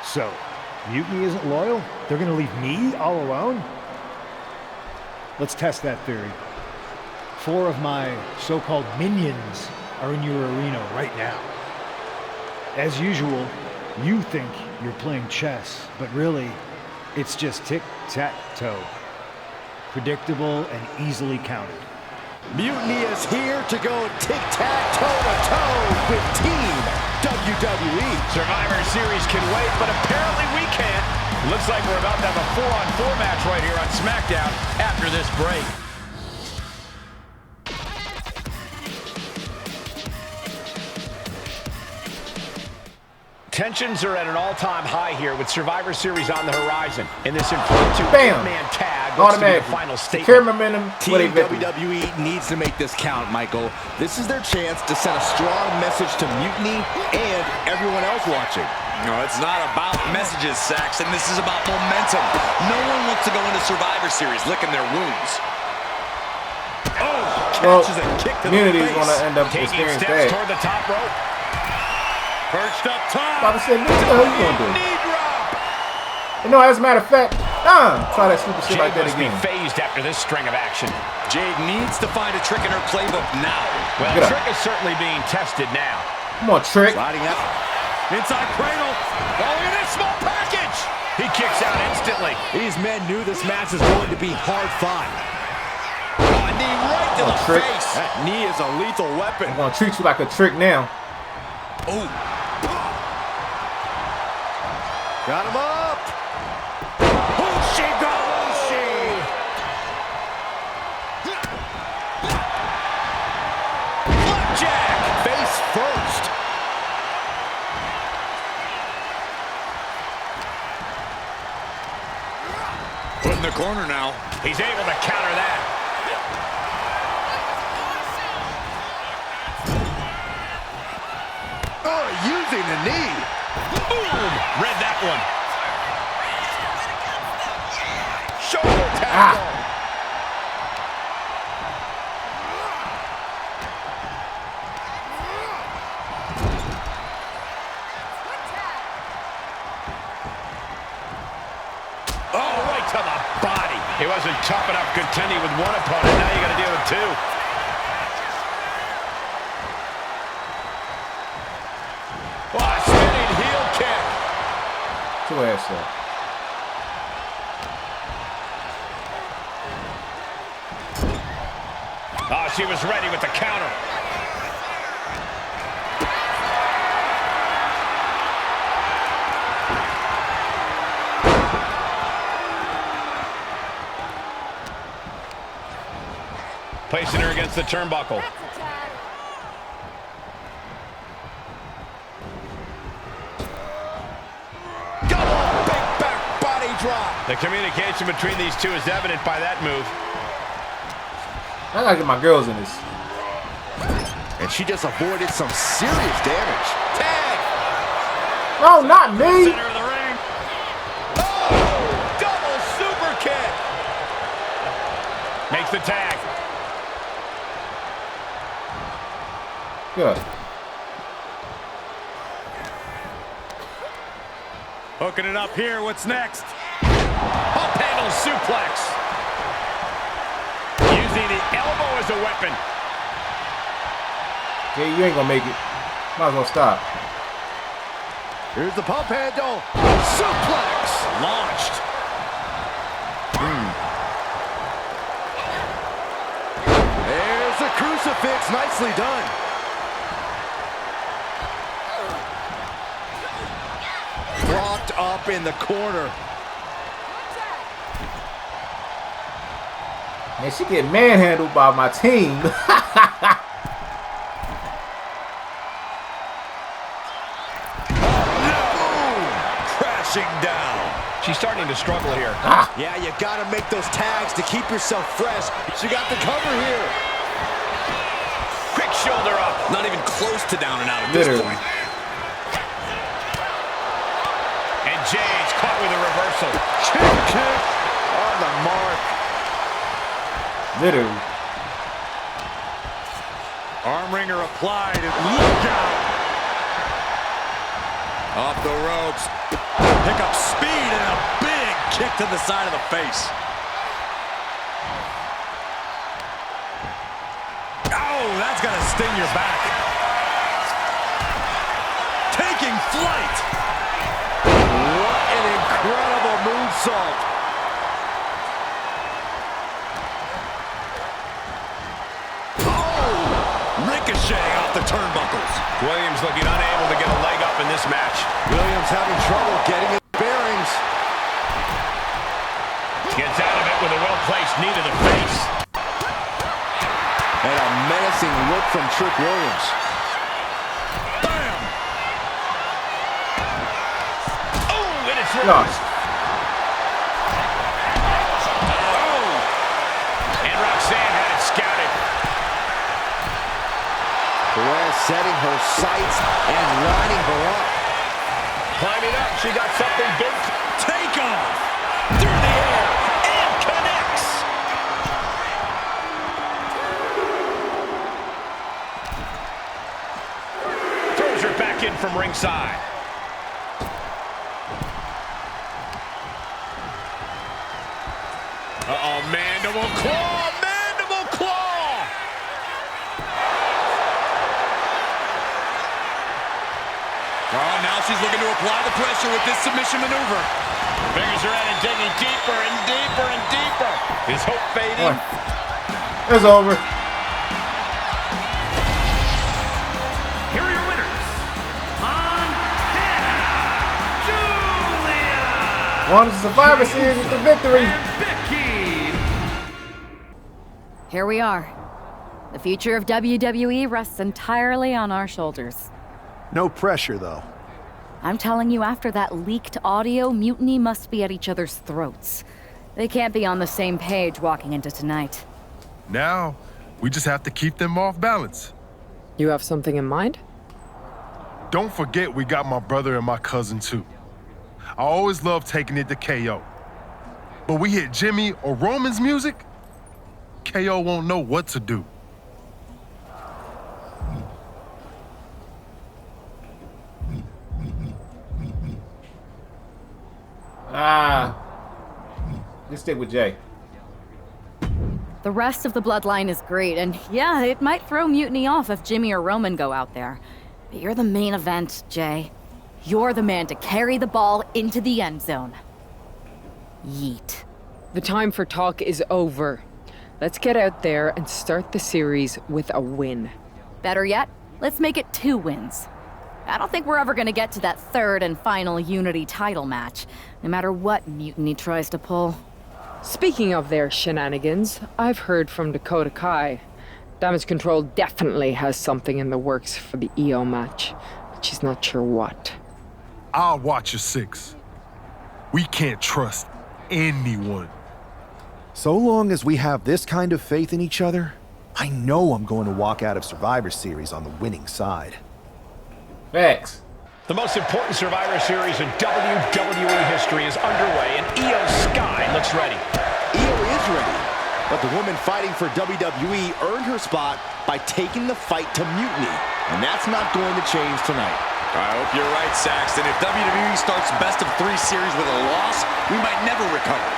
So, Mutiny isn't loyal? They're gonna leave me all alone? Let's test that theory. 4 of my so-called minions are in your arena right now. As usual, you think you're playing chess, but really, it's just tic-tac-toe. Predictable and easily countered.
Mutiny is here to go tic-tac-toe-to-toe with Team WWE.
Survivor Series can wait, but apparently we can't. Looks like we're about to have a 4-on-4 match right here on SmackDown after this break. Tensions are at an all-time high here with Survivor Series on the horizon. In this impromptu man tag, looks to be the final statement.
Secure momentum.
Team WWE needs to make this count, Michael. This is their chance to send a strong message to Mutiny and everyone else watching. No, it's not about messages, Saxon. This is about momentum. No one wants to go into Survivor Series licking their wounds. Oh, catches a kick to the face.
Mutiny is going to end up experiencing that.
Toward the top rope.
Perched up top.
About to say, what the hell you going to do?
Knee drop.
You know, as a matter of fact, try that stupid shit like that again.
Must be phased after this string of action.
Jade needs to find a trick in her playbook now.
Well, the trick is certainly being tested now.
Come on, Trick.
Sliding up. Inside cradle. Oh, look at this small package. He
kicks out instantly.
These men knew this match was going to be hard fought. Oh, a knee right to the
trick.
face. That knee is a lethal weapon.
I'm gonna treat you like a trick now.
Oh. Got him up. Ushi-go-ushi. Flapjack. Face first.
Put in the corner now. He's able to counter that.
Oh, using the knee.
Boom! Read that one.
Shoulder tackle.
Oh, right to the body. He wasn't tough enough contending with one opponent. Now you got to deal with two. Oh, a spinning heel kick.
Two ass up.
Oh, she was ready with the counter. Placing her against the turnbuckle.
Go on, big back body drop.
The communication between these two is evident by that move.
I gotta get my girls in this.
And she just avoided some serious damage. Tag.
No, not me.
Center of the ring.
Oh, double super kick.
Makes the tag.
Good.
Hooking it up here. What's next? Up handle suplex. Using the elbow as a weapon.
Yeah, you ain't gonna make it. Might as well stop.
Here's the pump handle. Suplex.
Launched.
There's the crucifix. Nicely done. Propped up in the corner.
Man, she get manhandled by my team.
Crashing down.
She's starting to struggle here.
Yeah, you gotta make those tags to keep yourself fresh. She got the cover here.
Quick shoulder up.
Not even close to down and out at this point.
And Jade's caught with a reversal.
Kick on the mark.
Literally.
Arm wringer applied and look out.
Off the ropes. Pick up speed and a big kick to the side of the face.
Oh, that's gonna sting your back.
Taking flight.
What an incredible moonsault.
Ricochet off the turnbuckles.
Williams looking unable to get a leg up in this match.
Williams having trouble getting his bearings.
Gets out of it with a well-placed knee to the face.
And a menacing look from Trick Williams.
Bam! Oh, and it's
Gosh.
reversed. Oh! And Roxanne had it scouted.
Perez setting her sights and lining her up.
Climbing up, she got something big.
Take off. Through the air. And connects.
Throws her back in from ringside. Uh-oh, mandible claw, mandible claw!
Oh, now she's looking to apply the pressure with this submission maneuver.
Fingers are out and digging deeper and deeper and deeper. Is hope fading?
It's over.
Here are your winners.
Won the Survivor Series with the victory.
Here we are. The future of WWE rests entirely on our shoulders.
No pressure, though.
I'm telling you, after that leaked audio, Mutiny must be at each other's throats. They can't be on the same page walking into tonight.
Now, we just have to keep them off balance.
You have something in mind?
Don't forget we got my brother and my cousin, too. I always love taking it to KO. But we hit Jimmy or Roman's music, KO won't know what to do.
Just stick with Jay.
The rest of the bloodline is great, and yeah, it might throw Mutiny off if Jimmy or Roman go out there. But you're the main event, Jay. You're the man to carry the ball into the end zone. Yeet.
The time for talk is over. Let's get out there and start the series with a win.
Better yet, let's make it 2 wins. I don't think we're ever gonna get to that third and final Unity title match, no matter what Mutiny tries to pull.
Speaking of their shenanigans, I've heard from Dakota Kai. Damage Control definitely has something in the works for the EO match, but she's not sure what.
I'll watch your 6. We can't trust anyone.
So long as we have this kind of faith in each other, I know I'm going to walk out of Survivor Series on the winning side.
Facts.
The most important Survivor Series in WWE history is underway, and Io Sky looks ready.
Io is ready, but the woman fighting for WWE earned her spot by taking the fight to Mutiny, and that's not going to change tonight.
I hope you're right, Saxton. If WWE starts best of 3 series with a loss, we might never recover.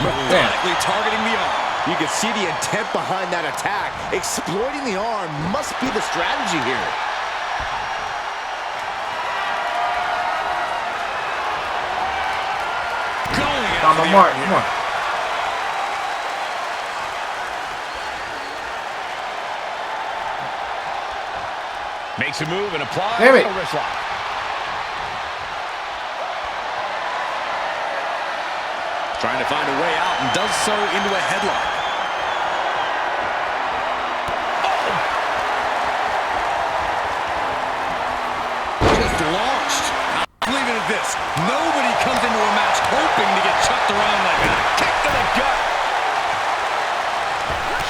Methodically targeting the arm.
You can see the intent behind that attack. Exploiting the arm must be the strategy here.
On my mark, come on.
Makes a move and applies
Damn it.
a wrist lock.
Trying to find a way out and does so into a headlock. Just launched. I'm leaving it this. Nobody comes into a match hoping to get chucked around like that. Kick to the gut.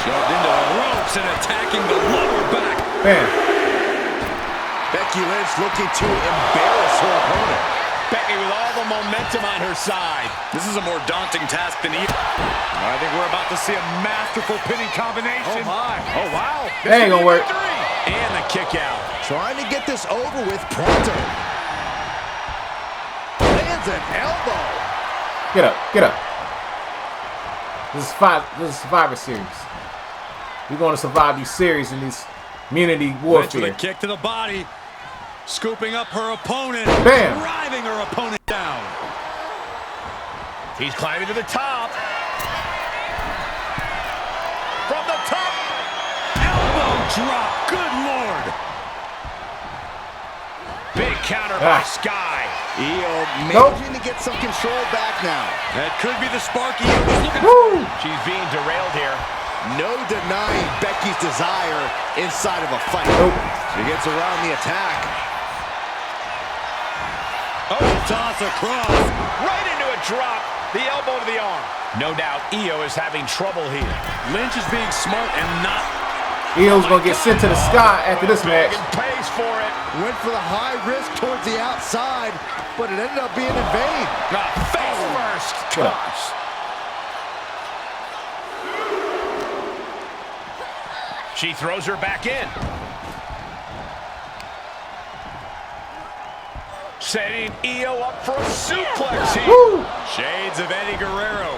Shoved into the ropes and attacking the lower back.
Bam.
Becky Lynch looking to embarrass her opponent.
Becky with all the momentum on her side.
This is a more daunting task than either. I think we're about to see a masterful pinning combination.
Oh, my. Oh, wow.
That ain't gonna work.
And the kick out.
Trying to get this over with pronto. Lands an elbow.
Get up, get up. This is Survivor Series. We're going to survive these series in these Immunity
Lynch with
warfare.
a kick to the body. Scooping up her opponent.
Bam.
Driving her opponent down.
He's climbing to the top. From the top.
Elbow drop. Good Lord.
Big counter by Sky.
Io managing to get some control back now.
That could be the spark Io was looking for.
Woo!
She's being derailed here.
No denying Becky's desire inside of a fight.
Nope.
She gets around the attack.
Oh, toss across.
Right into a drop. The elbow to the arm. No doubt Io is having trouble here.
Lynch is being smart and not.
Io's going to get sent to the sky after this match.
And pays for it.
Went for the high risk towards the outside, but it ended up being in vain.
Face first.
Get up.
Toss. She throws her back in. Setting Io up for a suplex here.
Woo!
Shades of Eddie Guerrero.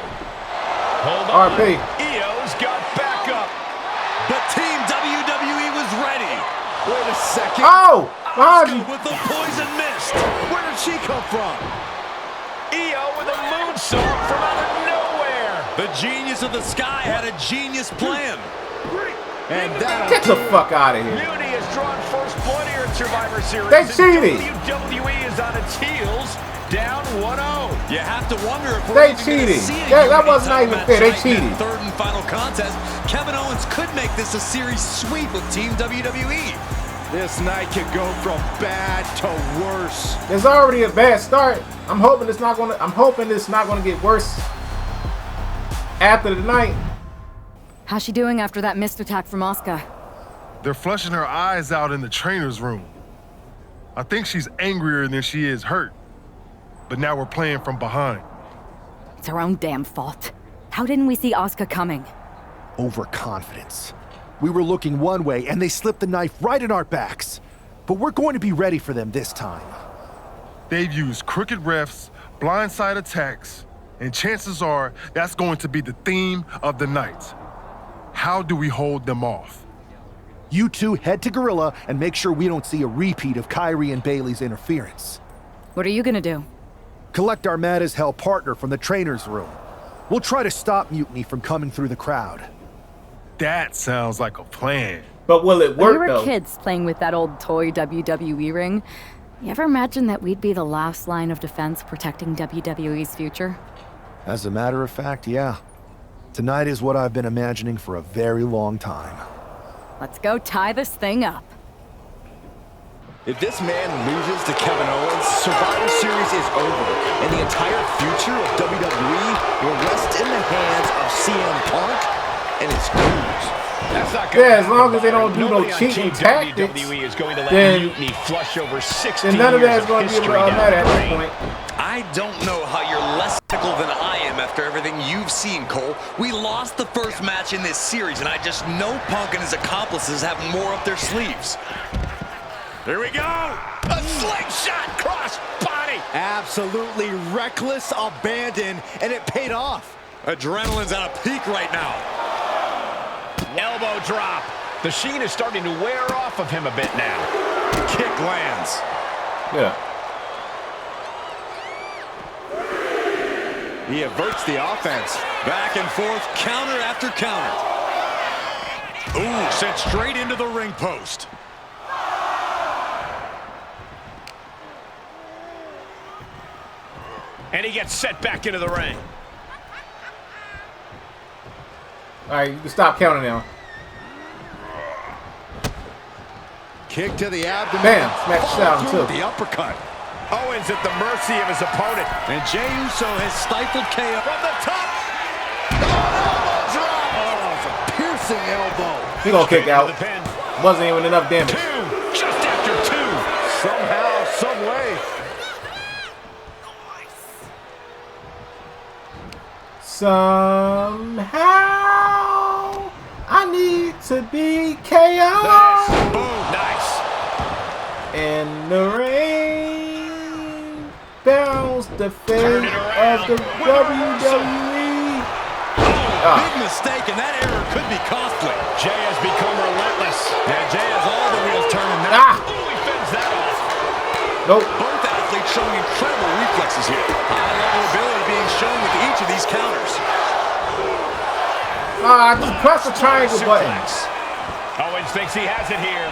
Hold on.
RP.
Io's got back up.
But Team WWE was ready. Wait a second.
Oh!
Asuka with the poison mist. Where did she come from?
Io with a moonsault from out of nowhere.
The genius of the sky had a genius plan. And
Get the fuck out of here.
Mutiny has drawn first blood here in Survivor Series.
They cheated.
WWE is on its heels, down 1-0.
You have to wonder if
they cheated. That was not even fair. They cheated.
Third and final contest. Kevin Owens could make this a series sweep of Team WWE. This night could go from bad to worse.
There's already a bad start. I'm hoping it's not gonna get worse after the night.
How's she doing after that missed attack from Asuka?
They're flushing her eyes out in the trainer's room. I think she's angrier than she is hurt. But now we're playing from behind.
It's her own damn fault. How didn't we see Asuka coming?
Overconfidence. We were looking one way and they slipped the knife right in our backs. But we're going to be ready for them this time.
They've used crooked refs, blindside attacks, and chances are that's going to be the theme of the night. How do we hold them off?
You two head to Gorilla and make sure we don't see a repeat of Kyrie and Bailey's interference.
What are you gonna do?
Collect our mad-as-hell partner from the trainer's room. We'll try to stop Mutiny from coming through the crowd.
That sounds like a plan.
But will it work,
When we
though?
were kids playing with that old toy WWE ring, you ever imagine that we'd be the last line of defense protecting WWE's future?
As a matter of fact, yeah. Tonight is what I've been imagining for a very long time.
Let's go tie this thing up.
If this man loses to Kevin Owens, Survivor Series is over, and the entire future of WWE will rest in the hands of CM Punk and his crews.
That's not
Yeah, as long as they don't do no cheating tactics,
WWE is going to let
then
Mutiny flush over 16
then none of
years
that's
of
going to be
history
able to
down
matter at
the
this
drain.
point.
I don't know how you're less fickle than I am after everything you've seen, Cole. We lost the first match in this series, and I just know Punk and his accomplices have more up their sleeves.
Here we go! A slingshot cross body!
Absolutely reckless abandon, and it paid off. Adrenaline's at a peak right now.
Elbow drop. The sheen is starting to wear off of him a bit now.
Kick lands.
Yeah.
He averts the offense. Back and forth, counter after counter. Ooh, sent straight into the ring post.
And he gets set back into the ring.
All right, you can stop counting now.
Kick to the abdomen.
Bam, smack the shit out of him, too.
The uppercut.
Owens at the mercy of his opponent.
And Jey Uso has stifled KO.
From the top.
Oh, drop. Oh, it's a piercing elbow.
He gonna kick out.
The pin.
Wasn't even enough damage.
2. Just after 2.
Somehow, some way.
Somehow, I need to be KO.
Nice. Boom. Nice.
In the rain, bounce the face of the WWE.
Big mistake, and that error could be costly.
Jey has become relentless.
Yeah, Jey has all the wheels turning now.
Ooh, he fends that off.
Nope.
Both athletes showing incredible reflexes here. High-level ability being shown with each of these counters.
Just press the triangle button.
Owens thinks he has it here.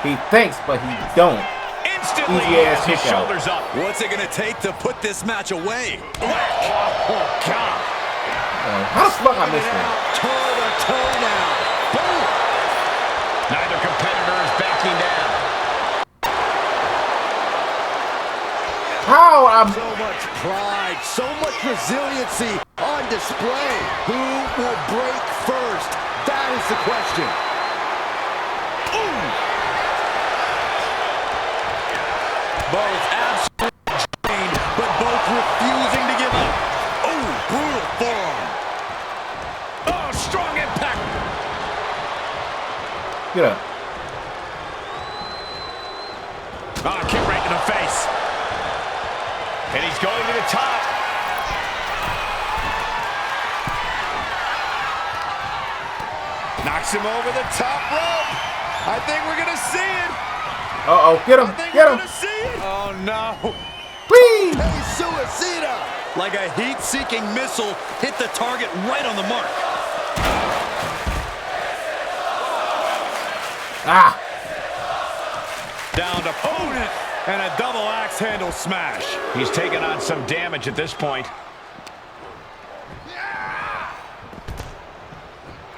He thinks, but he don't.
Instantly,
Easy ass
his
kick out.
shoulders up.
What's it going to take to put this match away?
Oh, God.
How the fuck I missed that?
Toe to toe now. Boom.
Neither competitor is backing down.
How I'm
So much pride, so much resiliency on display. Who will break first? That is the question. Ooh. Both absolutely drained, but both refusing to give up. Oh, brutal forearm.
Oh, strong impact.
get up.
Ah, kick right in the face. And he's going to the top. Knocks him over the top rope.
I think we're gonna see it.
Uh-oh, get him, get him.
Oh no.
Whee!
Hey, suicida! Like a heat-seeking missile, hit the target right on the mark.
Ah!
Down to opponent and a double axe handle smash. He's taking on some damage at this point.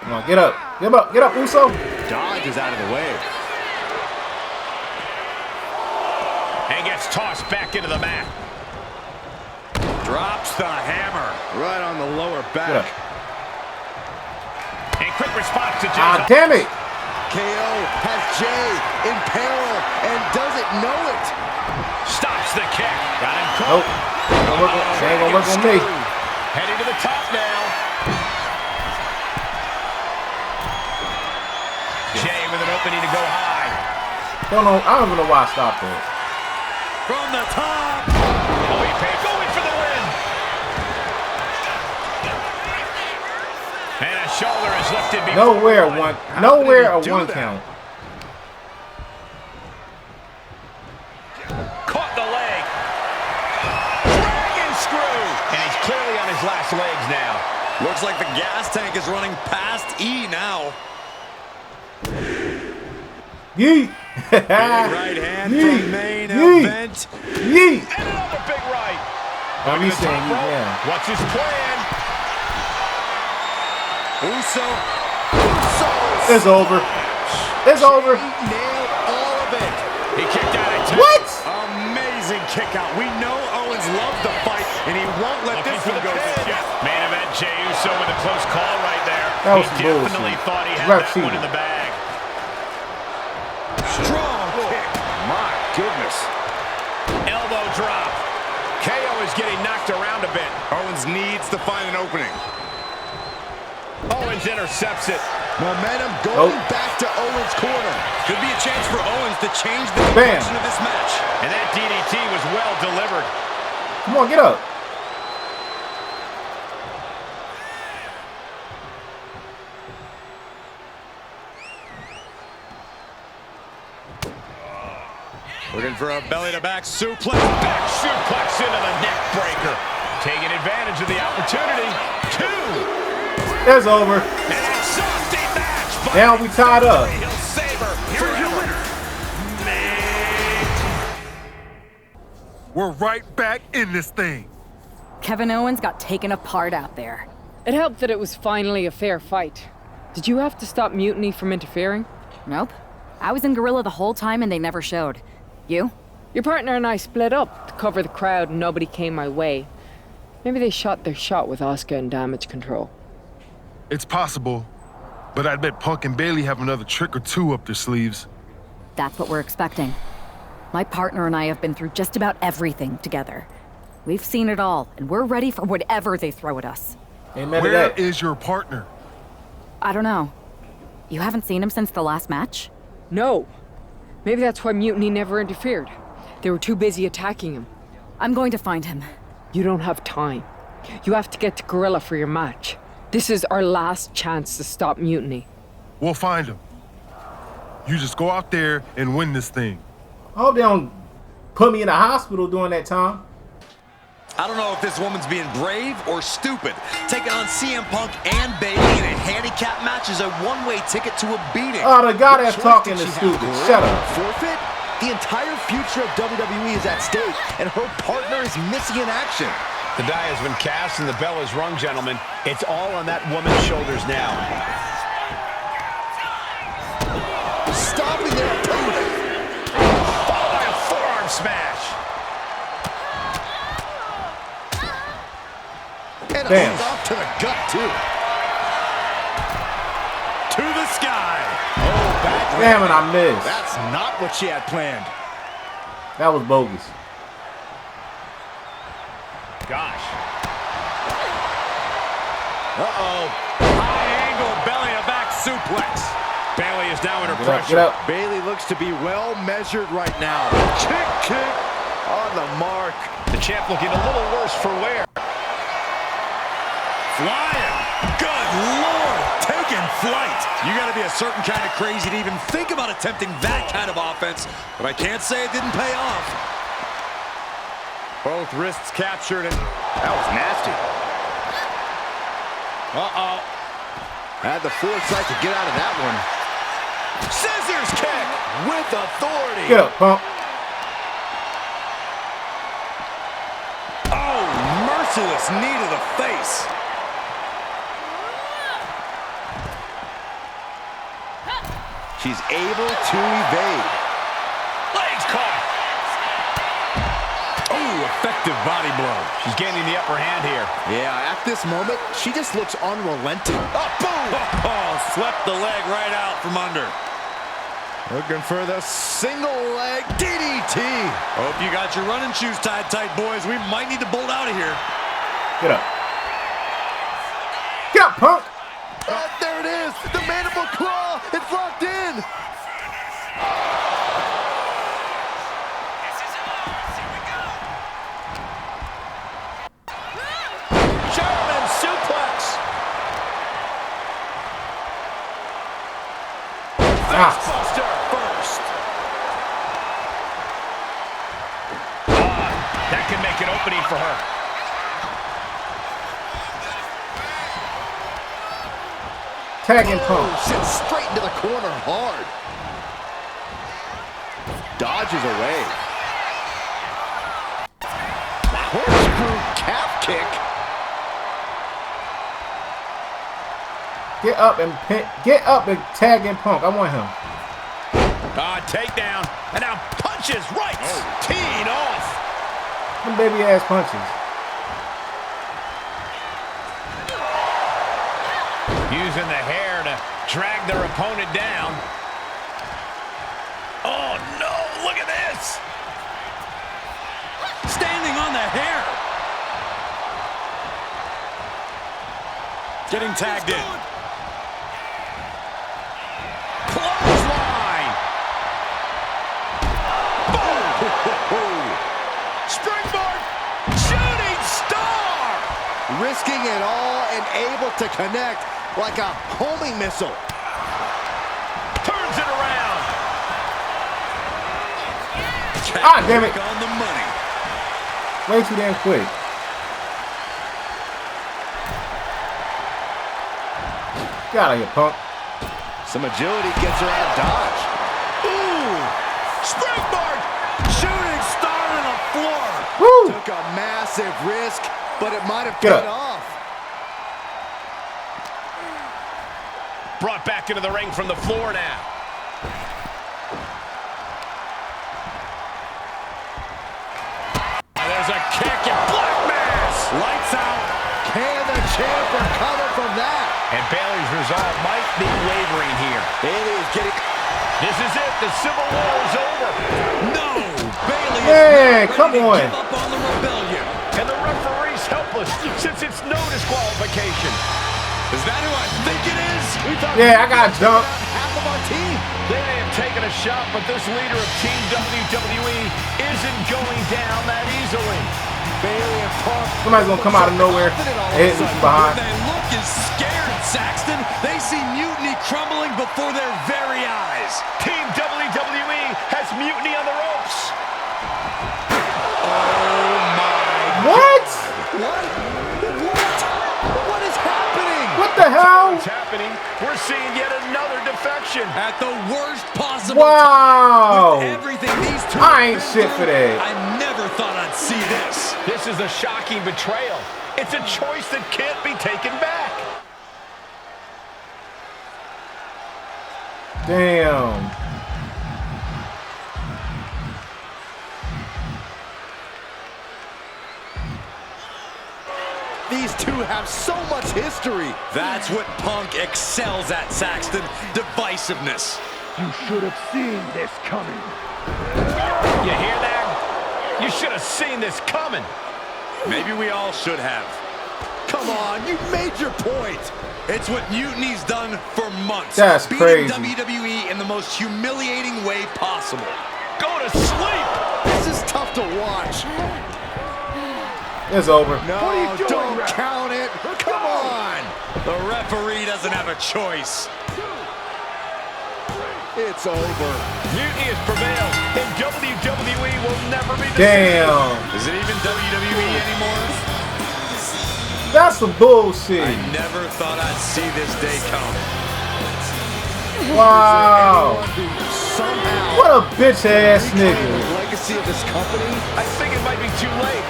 Come on, get up. Get up, Uso.
Dodge is out of the way.
And gets tossed back into the mat. Drops the hammer.
Right on the lower back.
And quick response to Jay's.
Ah, damn it.
KO has Jay in peril and doesn't know it.
Stops the kick. Got him caught.
Nope. They ain't gonna work on me.
Heading to the top now. Jay with an opening to go high.
I don't even know why I stopped there.
From the top.
Oh, he paid. Going for the win. And a shoulder is lifted before.
Nowhere a one count.
Caught the leg. Dragon screw. And he's clearly on his last legs now.
Looks like the gas tank is running past E now.
Yeet.
Big right hand
Yeet.
from main
Yeet.
event.
Yeet.
And another big right.
I'm saying yeah.
What's his plan?
Uso.
It's over. It's over.
Nailed all of it.
He kicked out at 10.
What?
Amazing kick out. We know Owens loves the fight, and he won't let this one go to shit.
Main event, Jey Uso with a close call right there.
That was
he definitely
bullshit.
thought he had
Ref
that
cheated.
one in the bag.
Strong kick.
My goodness. Elbow drop. KO is getting knocked around a bit.
Owens needs to find an opening.
Owens intercepts it.
Momentum going back to Owens' corner. Could be a chance for Owens to change the
Bam.
direction of this match.
And that DDT was well delivered.
Come on, get up.
Looking for a belly-to-back suplex.
Back suplex into the neck breaker. Taking advantage of the opportunity. 2.
It's over.
And a exhausting match.
Now we tied up.
He'll save her forever.
We're right back in this thing.
Kevin Owens got taken apart out there.
It helped that it was finally a fair fight. Did you have to stop Mutiny from interfering?
Nope. I was in Gorilla the whole time and they never showed. You?
Your partner and I split up to cover the crowd and nobody came my way. Maybe they shot their shot with Asuka and Damage Control.
It's possible, but I bet Punk and Bailey have another trick or two up their sleeves.
That's what we're expecting. My partner and I have been through just about everything together. We've seen it all, and we're ready for whatever they throw at us.
Amen to
Where
that.
is your partner?
I don't know. You haven't seen him since the last match?
No. Maybe that's why Mutiny never interfered. They were too busy attacking him.
I'm going to find him.
You don't have time. You have to get to Gorilla for your match. This is our last chance to stop Mutiny.
We'll find him. You just go out there and win this thing.
I hope they don't put me in a hospital during that time.
I don't know if this woman's being brave or stupid. Taking on CM Punk and Bailey in a handicap match is a one-way ticket to a beating.
Oh, the guy that's talking is stupid. Shut up.
Forfeit? The entire future of WWE is at stake, and her partner is missing in action.
The die has been cast and the bell is rung, gentlemen. It's all on that woman's shoulders now.
Stopping their opponent.
Followed by a forearm smash.
And
Damn.
a stop to the gut, too.
To the sky. Oh, back.
Damn it, I missed.
That's not what she had planned.
That was bogus.
Gosh.
Uh-oh. High angle belly-to-back suplex. Bailey is now under pressure.
Get up.
Bailey looks to be well measured right now. Kick on the mark.
The champ looking a little worse for wear.
Flying. Good Lord. Taking Dragon flight. You got to be a certain kind of crazy to even think about attempting that kind of offense, but I can't say it didn't pay off.
Both wrists captured, and that was nasty. Uh-oh.
Had the foresight to get out of that one.
Scissors kick with authority.
Get up, Punk.
Oh, merciless knee to the face.
She's able to evade.
Legs caught.
Oh, effective body blow.
She's gaining the upper hand here.
Yeah, at this moment, she just looks unrelenting.
Oh, boom! Oh, swept the leg right out from under. Looking for the single leg DDT. Hope you got your running shoes tied tight, boys. We might need to bolt out of here.
Get up. Get up, Punk.
There it is. The mandible claw. It's locked in.
German suplex. Facebuster first. That can make an opening for her.
Tagging Punk.
Sits straight into the corner hard. Dodges away. Corkscrew calf kick.
Get up and tag in Punk. I want him.
Takedown. And now punches right. Teeing off.
Them baby ass punches.
Using the hair to drag their opponent down. Oh, no. Look at this.
Standing on the hair. Getting tagged in.
Clothesline. Boom. Springboard. Shooting star.
Risking it all and able to connect like a homing missile.
Turns it around.
Ah, damn it.
On the money.
Way too damn quick. Get out of here, Punk.
Some agility gets her out of dodge.
Ooh! Springboard! Shooting star on the floor.
Woo!
Took a massive risk, but it might have
Get
paid
up.
off.
Brought back into the ring from the floor now. There's a kick and black mass.
Lights out.
Can the champ recover from that?
And Bayley's resolve might be wavering here.
Bayley is getting...
This is it. The Civil War is over.
No! Bayley
Hey,
is
come on.
give up on the rebellion.
And the referee's helpless since it's no disqualification.
Is that who I think it is?
Yeah, I got jumped.
half of our team.
They may have taken a shot, but this leader of Team WWE isn't going down that easily.
Bayley and Punk.
Somebody's gonna come out of nowhere and hit me from behind.
They look as scared, Saxton. They see mutiny crumbling before their very eyes.
Team WWE has mutiny on the ropes.
Oh my!
What?
What is happening?
What the hell?
What's happening? We're seeing yet another defection.
At the worst possible
Wow.
time. With everything these two
I ain't
have
shit
been
for
through,
that.
I never thought I'd see this.
This is a shocking betrayal. It's a choice that can't be taken back.
Damn.
These two have so much history.
That's what Punk excels at, Saxton. Divisiveness.
You should have seen this coming.
You hear that? You should have seen this coming.
Maybe we all should have.
Come on, you made your point.
It's what Mutiny's done for months.
That's
beating
crazy.
WWE in the most humiliating way possible.
Go to sleep.
This is tough to watch.
It's over.
No,
What are you doing,
don't
ref?
count it. Come on.
The referee doesn't have a choice.
It's over.
Mutiny has prevailed, and WWE will never be the
Damn.
same.
Is it even WWE anymore?
That's some bullshit.
I never thought I'd see this day come.
Wow. What a bitch ass nigga.
The legacy of this company.
I think it might be too late.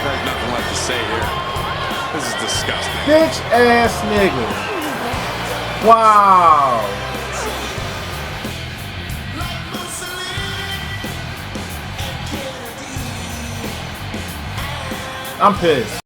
There's nothing left to say here. This is disgusting.
Bitch ass nigga. Wow. I'm pissed.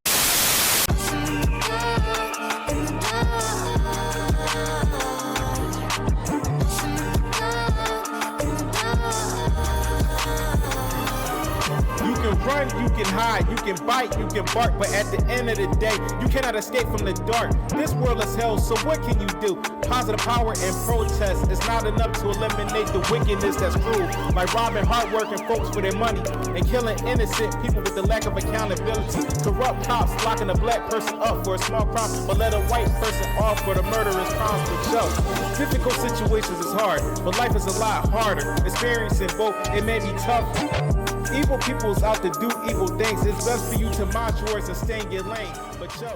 You can run, you can hide, you can bite, you can bark, but at the end of the day, you cannot escape from the dark. This world is hell, so what can you do? Positive power and protest is not enough to eliminate the wickedness that's cruel. Like robbing hardworking folks for their money and killing innocent people with the lack of accountability. Corrupt cops locking a black person up for a small crime, but let a white person off for the murderous crimes for show. Difficult situations is hard, but life is a lot harder. Experiencing both, it may be tough. Evil people's out to do evil things. It's best for you to mind yours and stay in your lane. But yo.